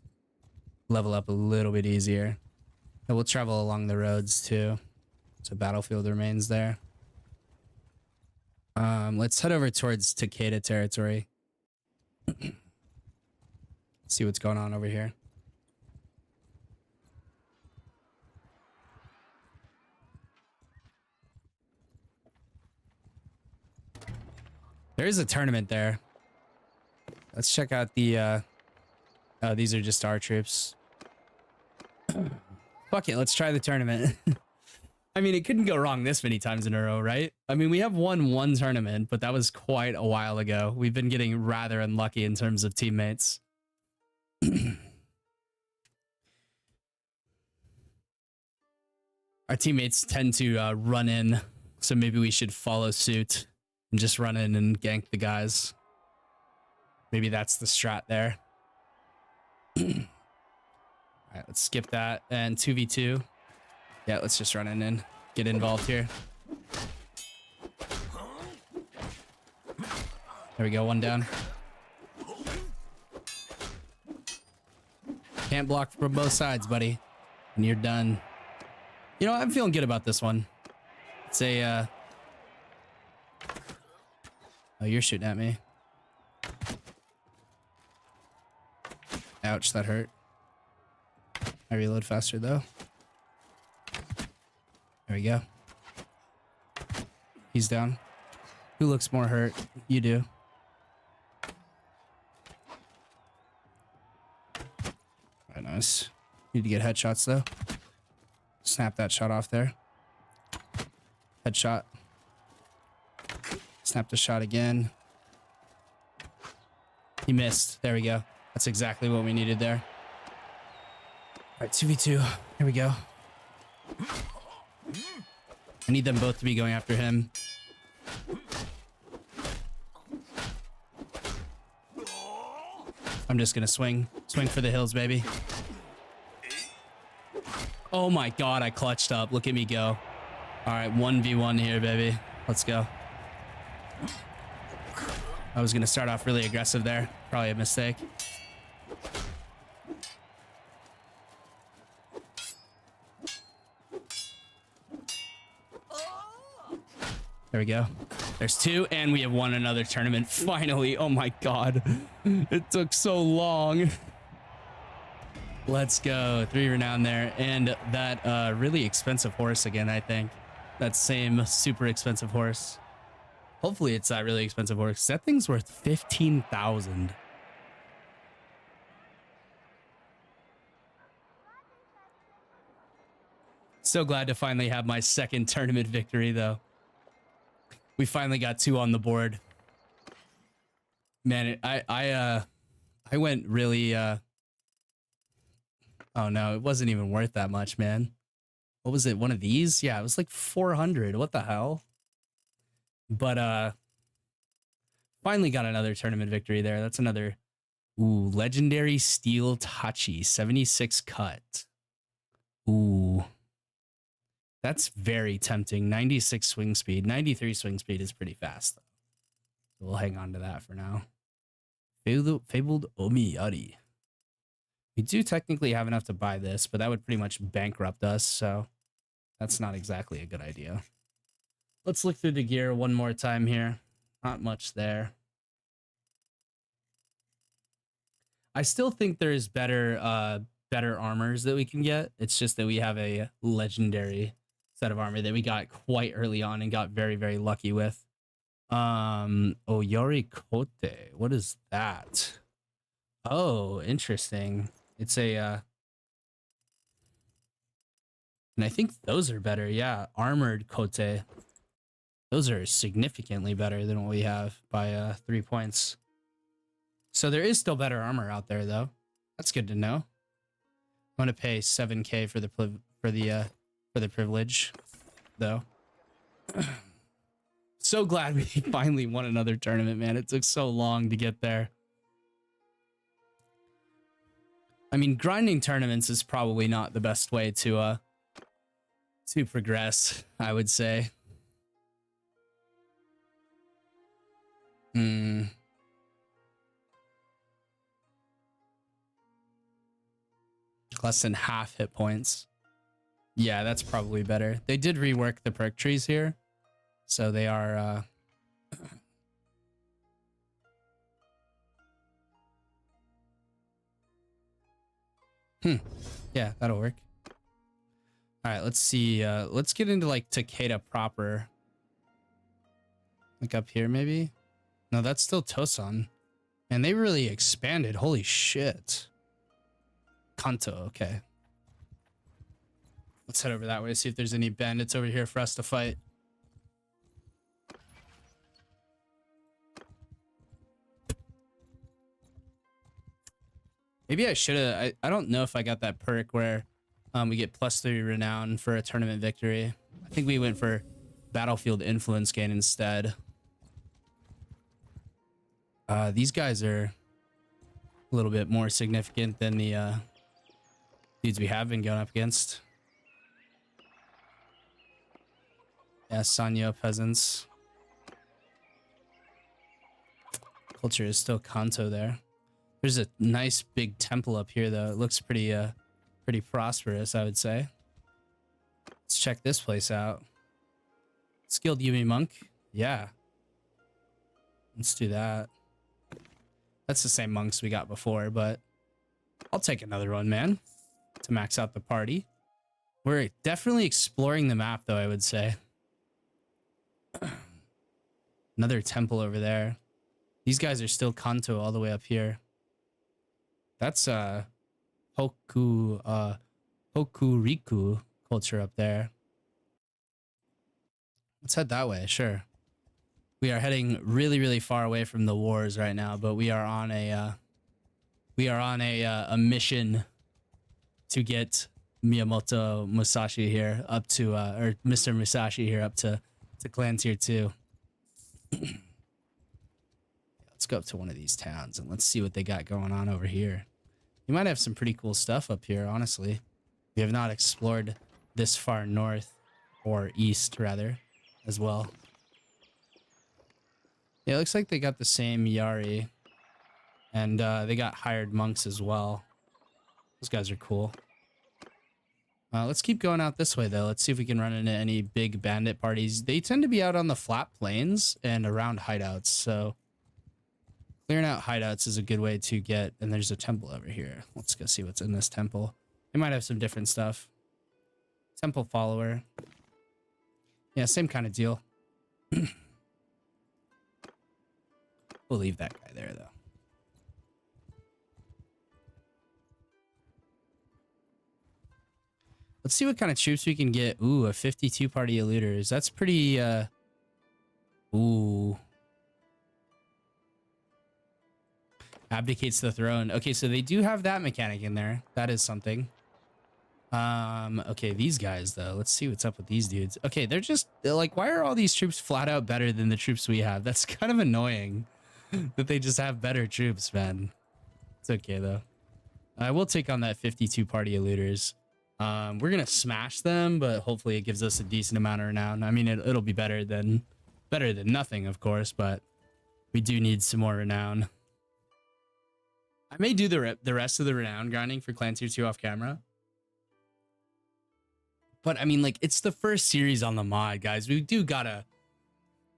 level up a little bit easier. And we'll travel along the roads too. So battlefield remains there. Let's head over towards Takeda territory. See what's going on over here. There is a tournament there. Let's check out the oh, these are just our troops. Fuck it, let's try the tournament. I mean, it couldn't go wrong this many times in a row, right? I mean, we have won one tournament, but that was quite a while ago. We've been getting rather unlucky in terms of teammates. Our teammates tend to run in, so maybe we should follow suit and just run in and gank the guys. Maybe that's the strat there. Alright, let's skip that. And 2v2. Yeah, let's just run in and get involved here. There we go, one down. Can't block from both sides, buddy. And you're done. You know, I'm feeling good about this one. It's a, oh, you're shooting at me. Ouch, that hurt. I reload faster, though. There we go. He's down. Who looks more hurt? You do. Alright, nice. Need to get headshots, though. Snap that shot off there. Headshot. Snap the shot again. He missed. There we go. That's exactly what we needed there. Alright, 2v2. Here we go. I need them both to be going after him. I'm just gonna swing. Swing for the hills, baby. Oh my god, I clutched up. Look at me go. Alright, 1v1 here, baby. Let's go. I was gonna start off really aggressive there. Probably a mistake. There we go. There's 2, and we have won another tournament. Finally. Oh my god. It took so long. Let's go. 3 renown there. And that really expensive horse again, I think. That same super expensive horse. Hopefully it's that really expensive horse. That thing's worth 15,000. So glad to finally have my second tournament victory, though. We finally got 2 on the board. Man, I went really oh no, it wasn't even worth that much, man. What was it? One of these? Yeah, it was like 400. What the hell? But finally got another tournament victory there. That's another legendary steel Tachi, 76 cut. Ooh. That's very tempting. 96 swing speed. 93 swing speed is pretty fast, though. So we'll hang on to that for now. Fabled Omiyari. We do technically have enough to buy this, but that would pretty much bankrupt us, so that's not exactly a good idea. Let's look through the gear one more time here. Not much there. I still think there's better armors that we can get. It's just that we have a legendary set of armor that we got quite early on and got very, very lucky with. Oyori Kote. What is that? Oh, interesting. It's a and I think those are better. Yeah, armored Kote. Those are significantly better than what we have by 3 points. So there is still better armor out there, though. That's good to know. I'm gonna pay 7K for the privilege, though. So glad we finally won another tournament, man. It took so long to get there. I mean, grinding tournaments is probably not the best way to progress, I would say. Less than half hit points. Yeah, that's probably better. They did rework the perk trees here, so they are yeah, that'll work. All right, let's see. Let's get into like Takeda proper. Like up here, maybe? No, that's still Tosan. And they really expanded. Holy shit. Kanto, okay. Let's head over that way, see if there's any bandits over here for us to fight. Maybe I should have. I don't know if I got that perk where we get +3 renown for a tournament victory. I think we went for battlefield influence gain instead. These guys are a little bit more significant than the dudes we have been going up against. Yeah, Sanyo peasants. Culture is still Kanto there. There's a nice big temple up here, though. It looks pretty pretty prosperous, I would say. Let's check this place out. Skilled Yumi monk. Yeah. Let's do that. That's the same monks we got before, but I'll take another one, man, to max out the party. We're definitely exploring the map, though, I would say. Another temple over there. These guys are still Kanto all the way up here. That's Hokuriku culture up there. Let's head that way, sure. We are heading really, really far away from the wars right now, but we are on a mission to get Miyamoto Musashi here up to or Mr. Musashi here up to clan tier 2. Let's go up to one of these towns and let's see what they got going on over here. You might have some pretty cool stuff up here, honestly. We have not explored this far north, or east rather, as well. Yeah, it looks like they got the same Yari, and they got hired monks as well. Those guys are cool. Let's keep going out this way, though. Let's see if we can run into any big bandit parties. They tend to be out on the flat plains and around hideouts, so clearing out hideouts is a good way to get... And there's a temple over here. Let's go see what's in this temple. They might have some different stuff. Temple follower. Yeah, same kind of deal. We'll leave that guy there, though. Let's see what kind of troops we can get. Ooh, a 52 party of looters. That's pretty, ooh. Abdicates the throne. Okay, so they do have that mechanic in there. That is something. Okay, these guys, though. Let's see what's up with these dudes. Okay, they're like, why are all these troops flat out better than the troops we have? That's kind of annoying that they just have better troops, man. It's okay, though. I will take on that 52 party of looters. We're gonna smash them, but hopefully it gives us a decent amount of renown. I mean, it'll be better than nothing, of course, but we do need some more renown. I may do the rest of the renown grinding for Clan Tier 2 off camera. But I mean, like, it's the first series on the mod, guys. We do gotta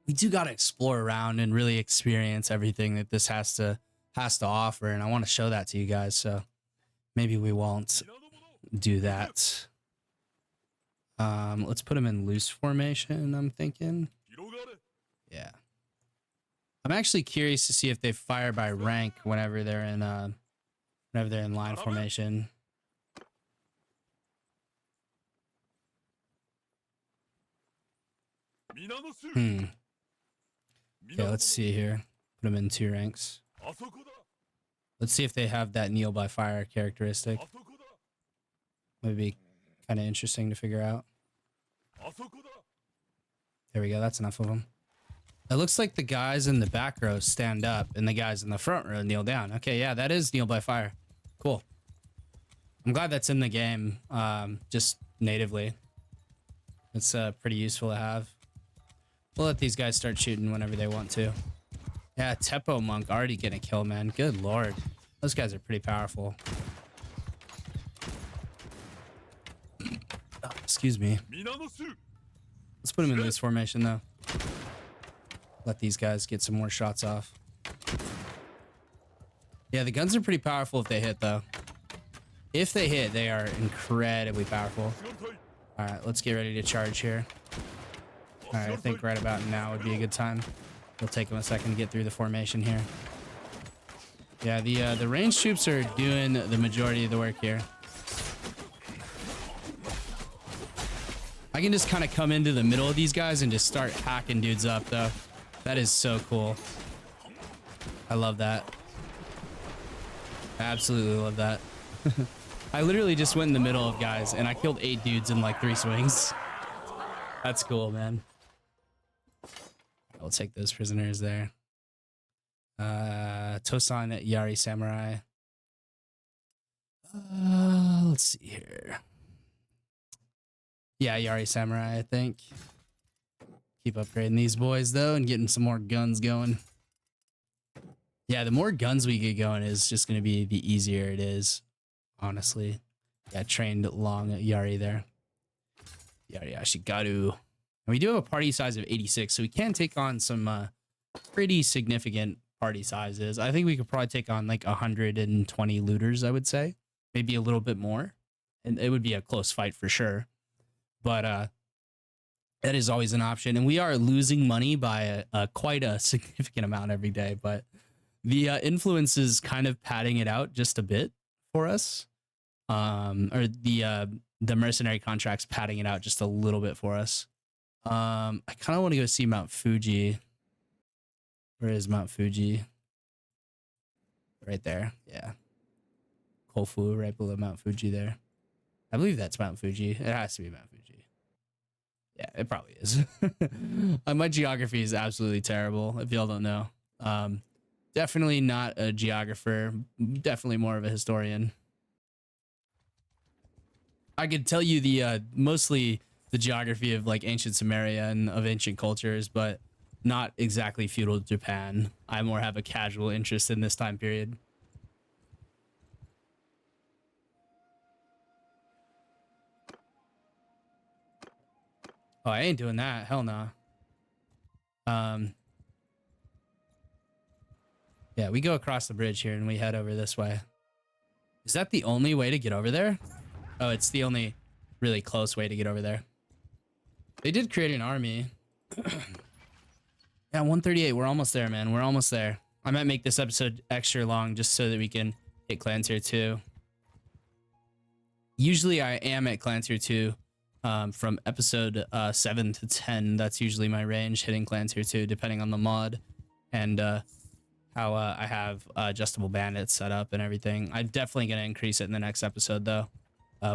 explore around and really experience everything that this has to offer, and I want to show that to you guys. So maybe we won't do that. Let's put them in loose formation, I'm thinking. Yeah. I'm actually curious to see if they fire by rank whenever they're in line formation. Okay, let's see here. Put them in 2 ranks. Let's see if they have that kneel by fire characteristic. Would be kind of interesting to figure out. There we go. That's enough of them. It looks like the guys in the back row stand up and the guys in the front row kneel down. Okay, yeah, that is kneel by fire. Cool. I'm glad that's in the game, just natively. It's pretty useful to have. We'll let these guys start shooting whenever they want to. Yeah, Teppo Monk already getting a kill, man. Good lord. Those guys are pretty powerful. Oh, excuse me. Let's put them in this formation, though. Let these guys get some more shots off. Yeah, the guns are pretty powerful if they hit, though. If they hit, they are incredibly powerful. All right, let's get ready to charge here. All right, I think right about now would be a good time. It'll take them a second to get through the formation here. Yeah, the ranged troops are doing the majority of the work here. I can just kind of come into the middle of these guys and just start hacking dudes up, though. That is so cool. I love that. I absolutely love that. I literally just went in the middle of guys and I killed 8 dudes in like 3 swings. That's cool, man. I'll take those prisoners there. Tosan Yari Samurai. Let's see here. Yeah, Yari Samurai, I think. Keep upgrading these boys, though, and getting some more guns going. Yeah, the more guns we get going is just going to be the easier it is, honestly. Yeah, trained long at Yari there. Yari Ashigaru. And we do have a party size of 86, so we can take on some pretty significant party sizes. I think we could probably take on like 120 looters, I would say. Maybe a little bit more. And it would be a close fight for sure. But that is always an option. And we are losing money by quite a significant amount every day. But the influence is kind of padding it out just a bit for us. Or the mercenary contracts padding it out just a little bit for us. I kind of want to go see Mount Fuji. Where is Mount Fuji? Right there. Yeah. Kofu, right below Mount Fuji there. I believe that's Mount Fuji. It has to be Mount Fuji. Yeah, it probably is. My geography is absolutely terrible, if y'all don't know. Definitely not a geographer. Definitely more of a historian. I could tell you the mostly the geography of like ancient Sumeria and of ancient cultures, but not exactly feudal Japan. I more have a casual interest in this time period. Oh, I ain't doing that. Hell no. Yeah, we go across the bridge here and we head over this way. Is that the only way to get over there? Oh, it's the only really close way to get over there. They did create an army. Yeah, 138. We're almost there, man. We're almost there. I might make this episode extra long just so that we can hit clan tier 2. Usually I am at clan tier 2 from episode 7 to 10. That's usually my range, hitting clan tier 2, depending on the mod and how I have adjustable bandits set up and everything. I'm definitely going to increase it in the next episode, though.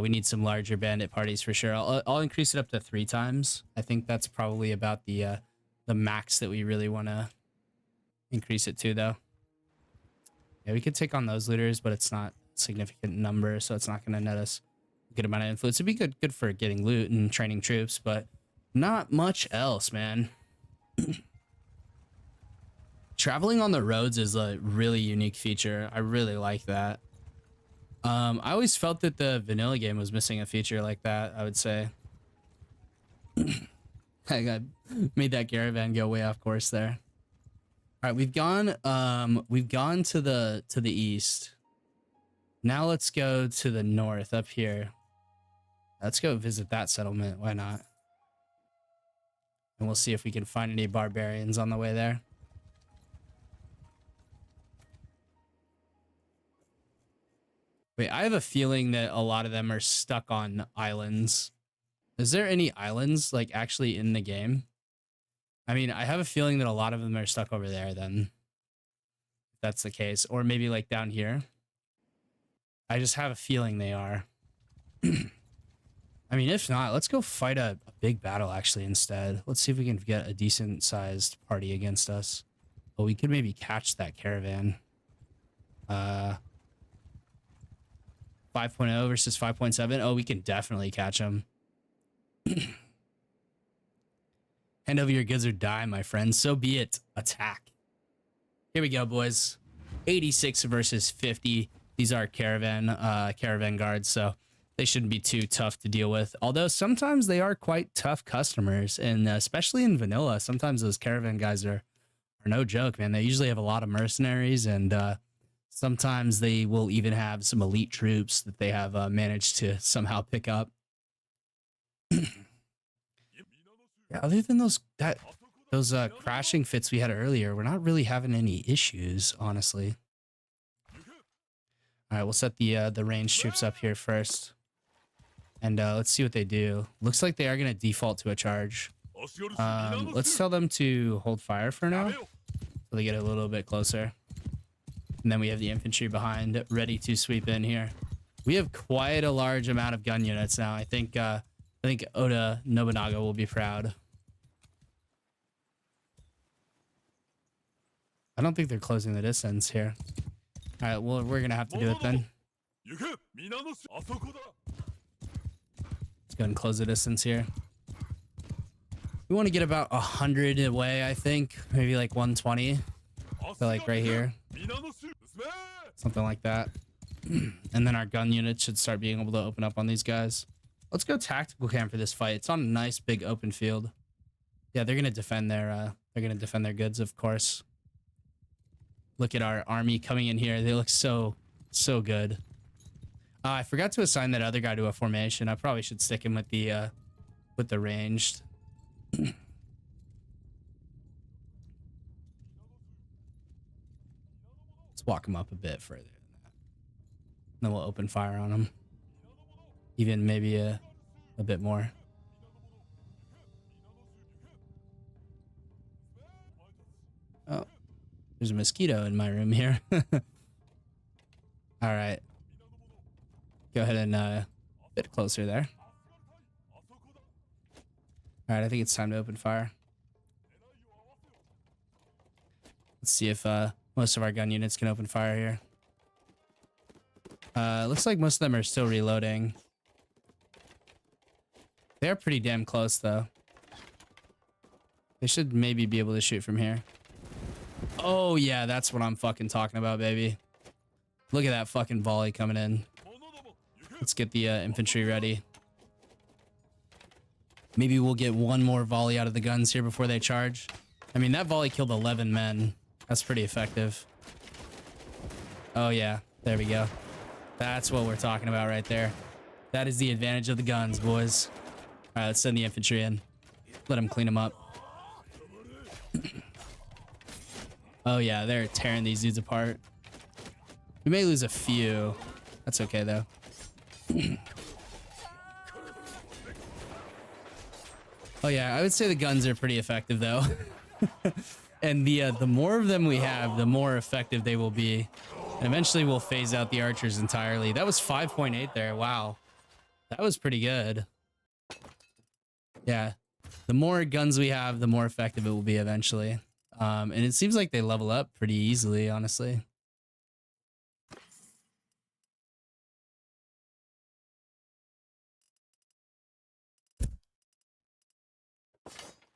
We need some larger bandit parties for sure. I'll increase it up to 3 times. I think that's probably about the max that we really want to increase it to, though. Yeah, we could take on those looters, but it's not a significant number, so it's not going to net us a good amount of influence. It'd be good for getting loot and training troops, but not much else, man. Traveling on the roads is a really unique feature. I really like that. I always felt that the vanilla game was missing a feature like that, I would say. I made that Caravan go way off course there. All right, we've gone to the east. Now let's go to the north up here. Let's go visit that settlement. Why not? And we'll see if we can find any barbarians on the way there. Wait, I have a feeling that a lot of them are stuck on islands. Is there any islands like actually in the game? I mean, I have a feeling that a lot of them are stuck over there then. If that's the case. Or maybe like down here. I just have a feeling they are. I mean, if not, let's go fight a big battle actually instead. Let's see if we can get a decent sized party against us. But we could maybe catch that caravan. 5.0 versus 5.7. Oh, we can definitely catch them. Hand over your goods or die, my friend. So be it. Attack. Here we go, boys. 86 versus 50. These are caravan guards, so they shouldn't be too tough to deal with. Although sometimes they are quite tough customers, and especially in vanilla, sometimes those caravan guys are no joke, man. They usually have a lot of mercenaries, and sometimes they will even have some elite troops that they have managed to somehow pick up. Yeah, other than those crashing fits we had earlier, we're not really having any issues, honestly. All right, we'll set the ranged troops up here first, and let's see what they do. Looks like they are going to default to a charge. Let's tell them to hold fire for now, so they get a little bit closer. And then we have the infantry behind, ready to sweep in here. We have quite a large amount of gun units now. I think Oda Nobunaga will be proud. I don't think they're closing the distance here. All right, well, we're gonna have to do it then. Let's go and close the distance here. We want to get about 100 away, I think. Maybe like 120. So like right here. Something like that. And then our gun units should start being able to open up on these guys. Let's go tactical camp for this fight. It's on a nice big open field. Yeah, they're gonna defend their goods, of course. Look at our army coming in here. They look so good. I forgot to assign that other guy to a formation. I probably should stick him with the ranged. Let's walk him up a bit further than that. Then we'll open fire on him. Even maybe a bit more. Oh, there's a mosquito in my room here. All right. Go ahead and a bit closer there. All right, I think it's time to open fire. Let's see if most of our gun units can open fire here. Looks like most of them are still reloading. They're pretty damn close, though. They should maybe be able to shoot from here. Oh, yeah, that's what I'm fucking talking about, baby. Look at that fucking volley coming in. Let's get the infantry ready. Maybe we'll get one more volley out of the guns here before they charge. I mean, that volley killed 11 men. That's pretty effective. Oh, yeah. There we go. That's what we're talking about right there. That is the advantage of the guns, boys. All right, let's send the infantry in. Let them clean them up. Oh, yeah. They're tearing these dudes apart. We may lose a few. That's okay, though. Oh, yeah. I would say the guns are pretty effective, though. And the more of them we have, the more effective they will be. And eventually we'll phase out the archers entirely. That was 5.8 there. Wow. That was pretty good. Yeah. The more guns we have, the more effective it will be eventually. And it seems like they level up pretty easily, honestly.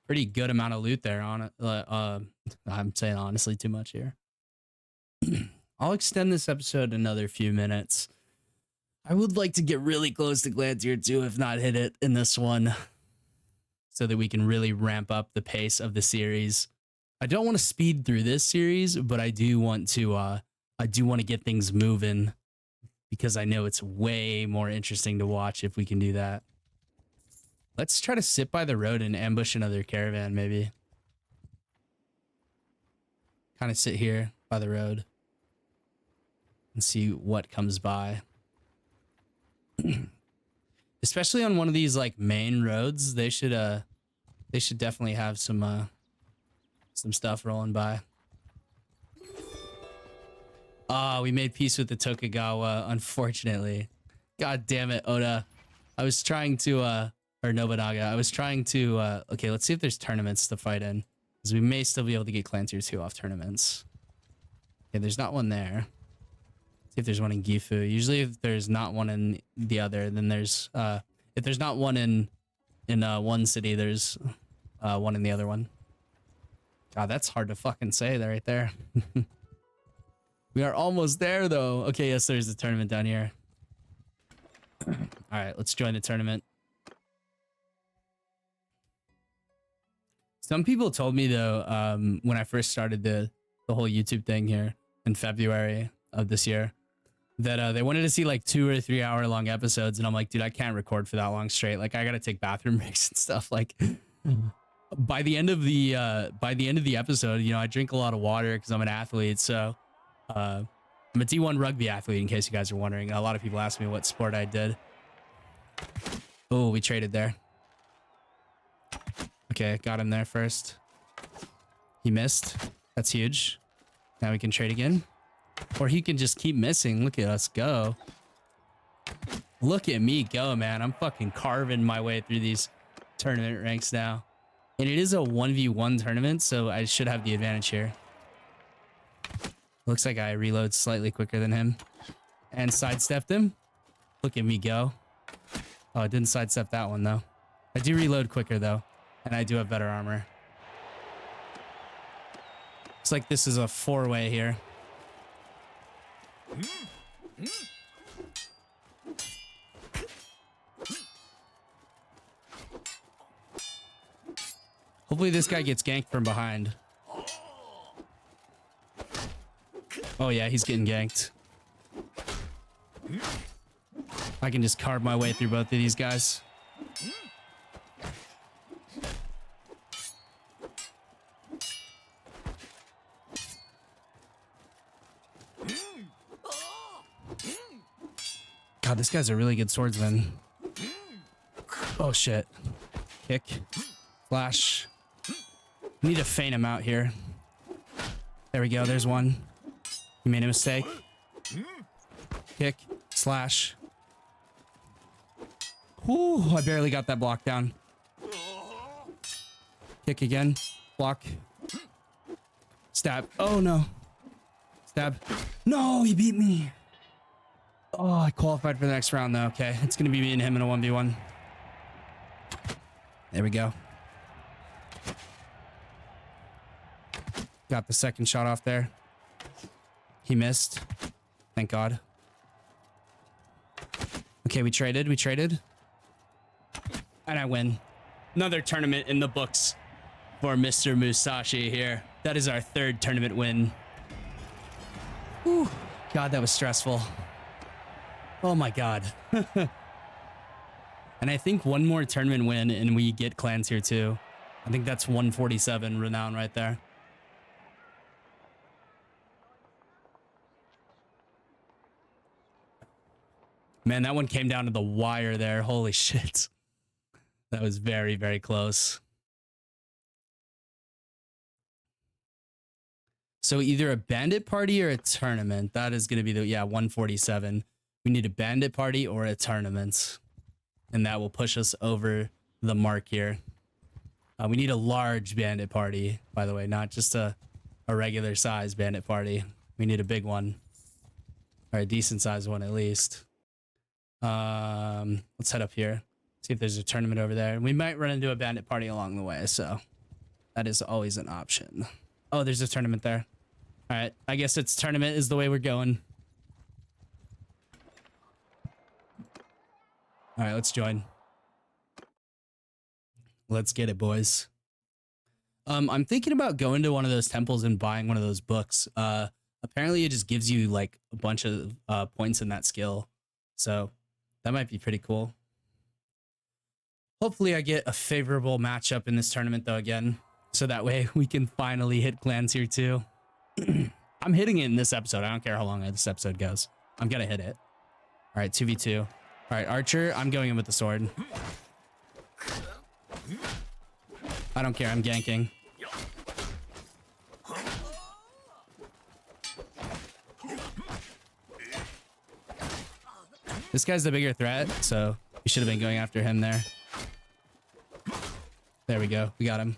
Pretty good amount of loot there on it. I'm saying honestly too much here. I'll extend this episode another few minutes. I would like to get really close to Clan Tier 2, if not hit it in this one, so that we can really ramp up the pace of the series. I don't want to speed through this series, but I do want to get things moving, because I know it's way more interesting to watch if we can do that. Let's try to sit by the road and ambush another caravan, maybe. Kind of sit here by the road and see what comes by. Especially on one of these like main roads, they should definitely have some stuff rolling by. Ah, we made peace with the Tokugawa, unfortunately. God damn it, Oda. I was trying to or Nobunaga. I was trying to okay, let's see if there's tournaments to fight in, because we may still be able to get Clan Tier 2 off tournaments. Okay, there's not one there. See if there's one in Gifu. Usually if there's not one in the other, then there's if there's not one in one city, there's one in the other one. God, that's hard to fucking say there right there. We are almost there though. Okay, yes, there's a tournament down here. All right, let's join the tournament. Some people told me though, when I first started the whole YouTube thing here in February of this year, that they wanted to see like 2 or 3 hour long episodes, and I'm like, dude, I can't record for that long straight. Like, I gotta take bathroom breaks and stuff. Like, by the end of the episode, you know, I drink a lot of water because I'm an athlete. So, I'm a D1 rugby athlete, in case you guys are wondering. A lot of people ask me what sport I did. Oh, we traded there. Okay, got him there first. He missed. That's huge. Now we can trade again. Or he can just keep missing. Look at us go. Look at me go, man. I'm fucking carving my way through these tournament ranks now. And it is a 1v1 tournament, so I should have the advantage here. Looks like I reload slightly quicker than him. And sidestepped him. Look at me go. Oh, I didn't sidestep that one, though. I do reload quicker, though. And I do have better armor. Looks like this is a 4-way here. Hopefully this guy gets ganked from behind. Oh yeah, he's getting ganked. I can just carve my way through both of these guys. God, this guy's a really good swordsman. Oh shit. Kick. Flash. Need to feint him out here. There we go, there's one. He made a mistake. Kick. Slash. Whew, I barely got that block down. Kick again. Block. Stab. Oh no. Stab. No, he beat me. Oh, I qualified for the next round though. Okay, it's gonna be me and him in a 1v1. There we go. Got the second shot off there. He missed. Thank God. Okay, we traded. And I win. Another tournament in the books for Mr. Musashi here. That is our third tournament win. Whew. God, that was stressful. Oh my God. And I think one more tournament win and we get clans here too. I think that's 147 renown right there. Man, that one came down to the wire there. Holy shit. That was very, very close. So either a bandit party or a tournament. That is going to be the, yeah, 147. We need a bandit party or a tournament. And that will push us over the mark here. We need a large bandit party, by the way, not just a regular size bandit party. We need a big one. Or a decent sized one at least. Let's head up here. See if there's a tournament over there. We might run into a bandit party along the way, so that is always an option. Oh, there's a tournament there. All right, I guess it's tournament is the way we're going. All right, let's join. Let's get it, boys. I'm thinking about going to one of those temples and buying one of those books. Apparently it just gives you like a bunch of points in that skill. So that might be pretty cool. Hopefully I get a favorable matchup in this tournament though again. So that way we can finally hit clans here too. I'm hitting it in this episode. I don't care how long this episode goes. I'm gonna hit it. All right, 2v2. All right, Archer, I'm going in with the sword. I don't care, I'm ganking. This guy's the bigger threat, so we should have been going after him there. There we go, we got him.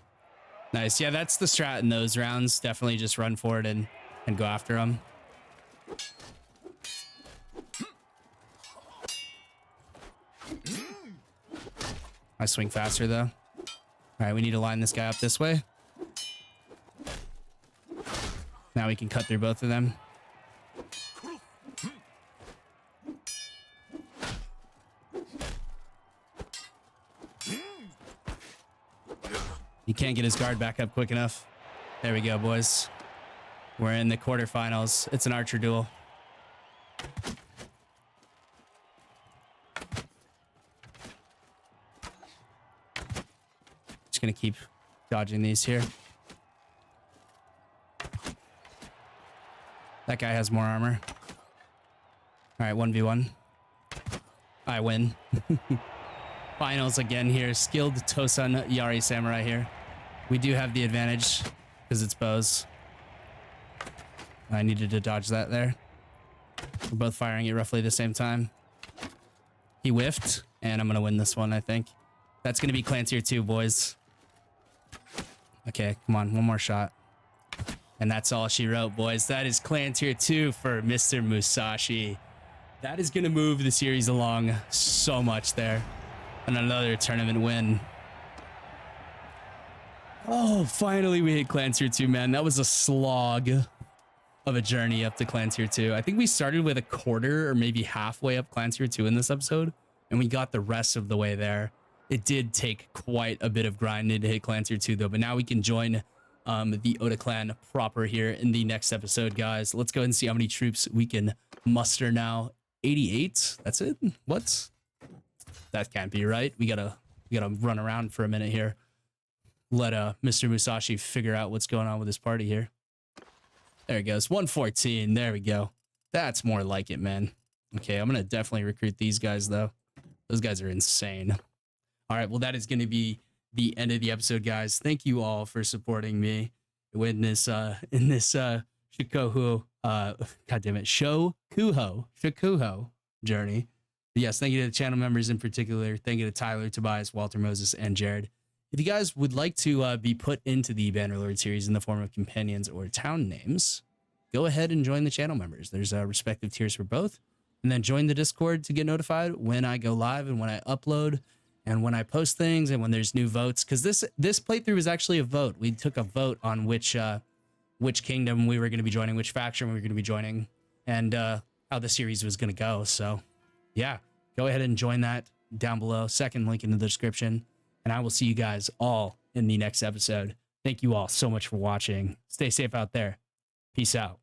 Nice, yeah, that's the strat in those rounds. Definitely just run forward and go after him. I swing faster though. All right, we need to line this guy up this way. Now we can cut through both of them. He can't get his guard back up quick enough. There we go, boys. We're in the quarterfinals. It's an archer duel. Just gonna keep dodging these here. That guy has more armor. All right, 1v1. I win. Finals again here. Skilled Tosan Yari Samurai here. We do have the advantage because it's bows. I needed to dodge that there. We're both firing at roughly the same time. He whiffed, and I'm going to win this one, I think. That's going to be clan tier 2, boys. Okay, come on. One more shot. And that's all she wrote, boys. That is clan tier 2 for Mr. Musashi. That is going to move the series along so much there. And another tournament win. Oh, finally we hit clan tier 2, man. That was a slog of a journey up to clan tier 2. I think we started with a quarter or maybe halfway up clan tier 2 in this episode, and we got the rest of the way there. It did take quite a bit of grinding to hit clan tier 2 though, but now we can join the Oda clan proper here in the next episode, guys. Let's go ahead and see how many troops we can muster now. 88. That's it. What? That can't be right. We gotta run around for a minute here. Let Mr. Musashi figure out what's going on with his party here. There it goes. 114. There we go. That's more like it, man. Okay, I'm gonna definitely recruit these guys though. Those guys are insane. All right, well, that is going to be the end of the episode, guys. Thank you all for supporting me in this Shokuho, Shokuho journey. But yes, thank you to the channel members in particular. Thank you to Tyler, Tobias, Walter, Moses, and Jared. If you guys would like to be put into the Bannerlord series in the form of companions or town names, go ahead and join the channel members. There's respective tiers for both. And then join the Discord to get notified when I go live and when I upload and when I post things and when there's new votes. Because this playthrough is actually a vote. We took a vote on which kingdom we were going to be joining, which faction we were going to be joining, and how the series was going to go. So yeah, go ahead and join that down below. Second link in the description. and I will see you guys all in the next episode. Thank you all so much for watching. Stay safe out there. Peace out.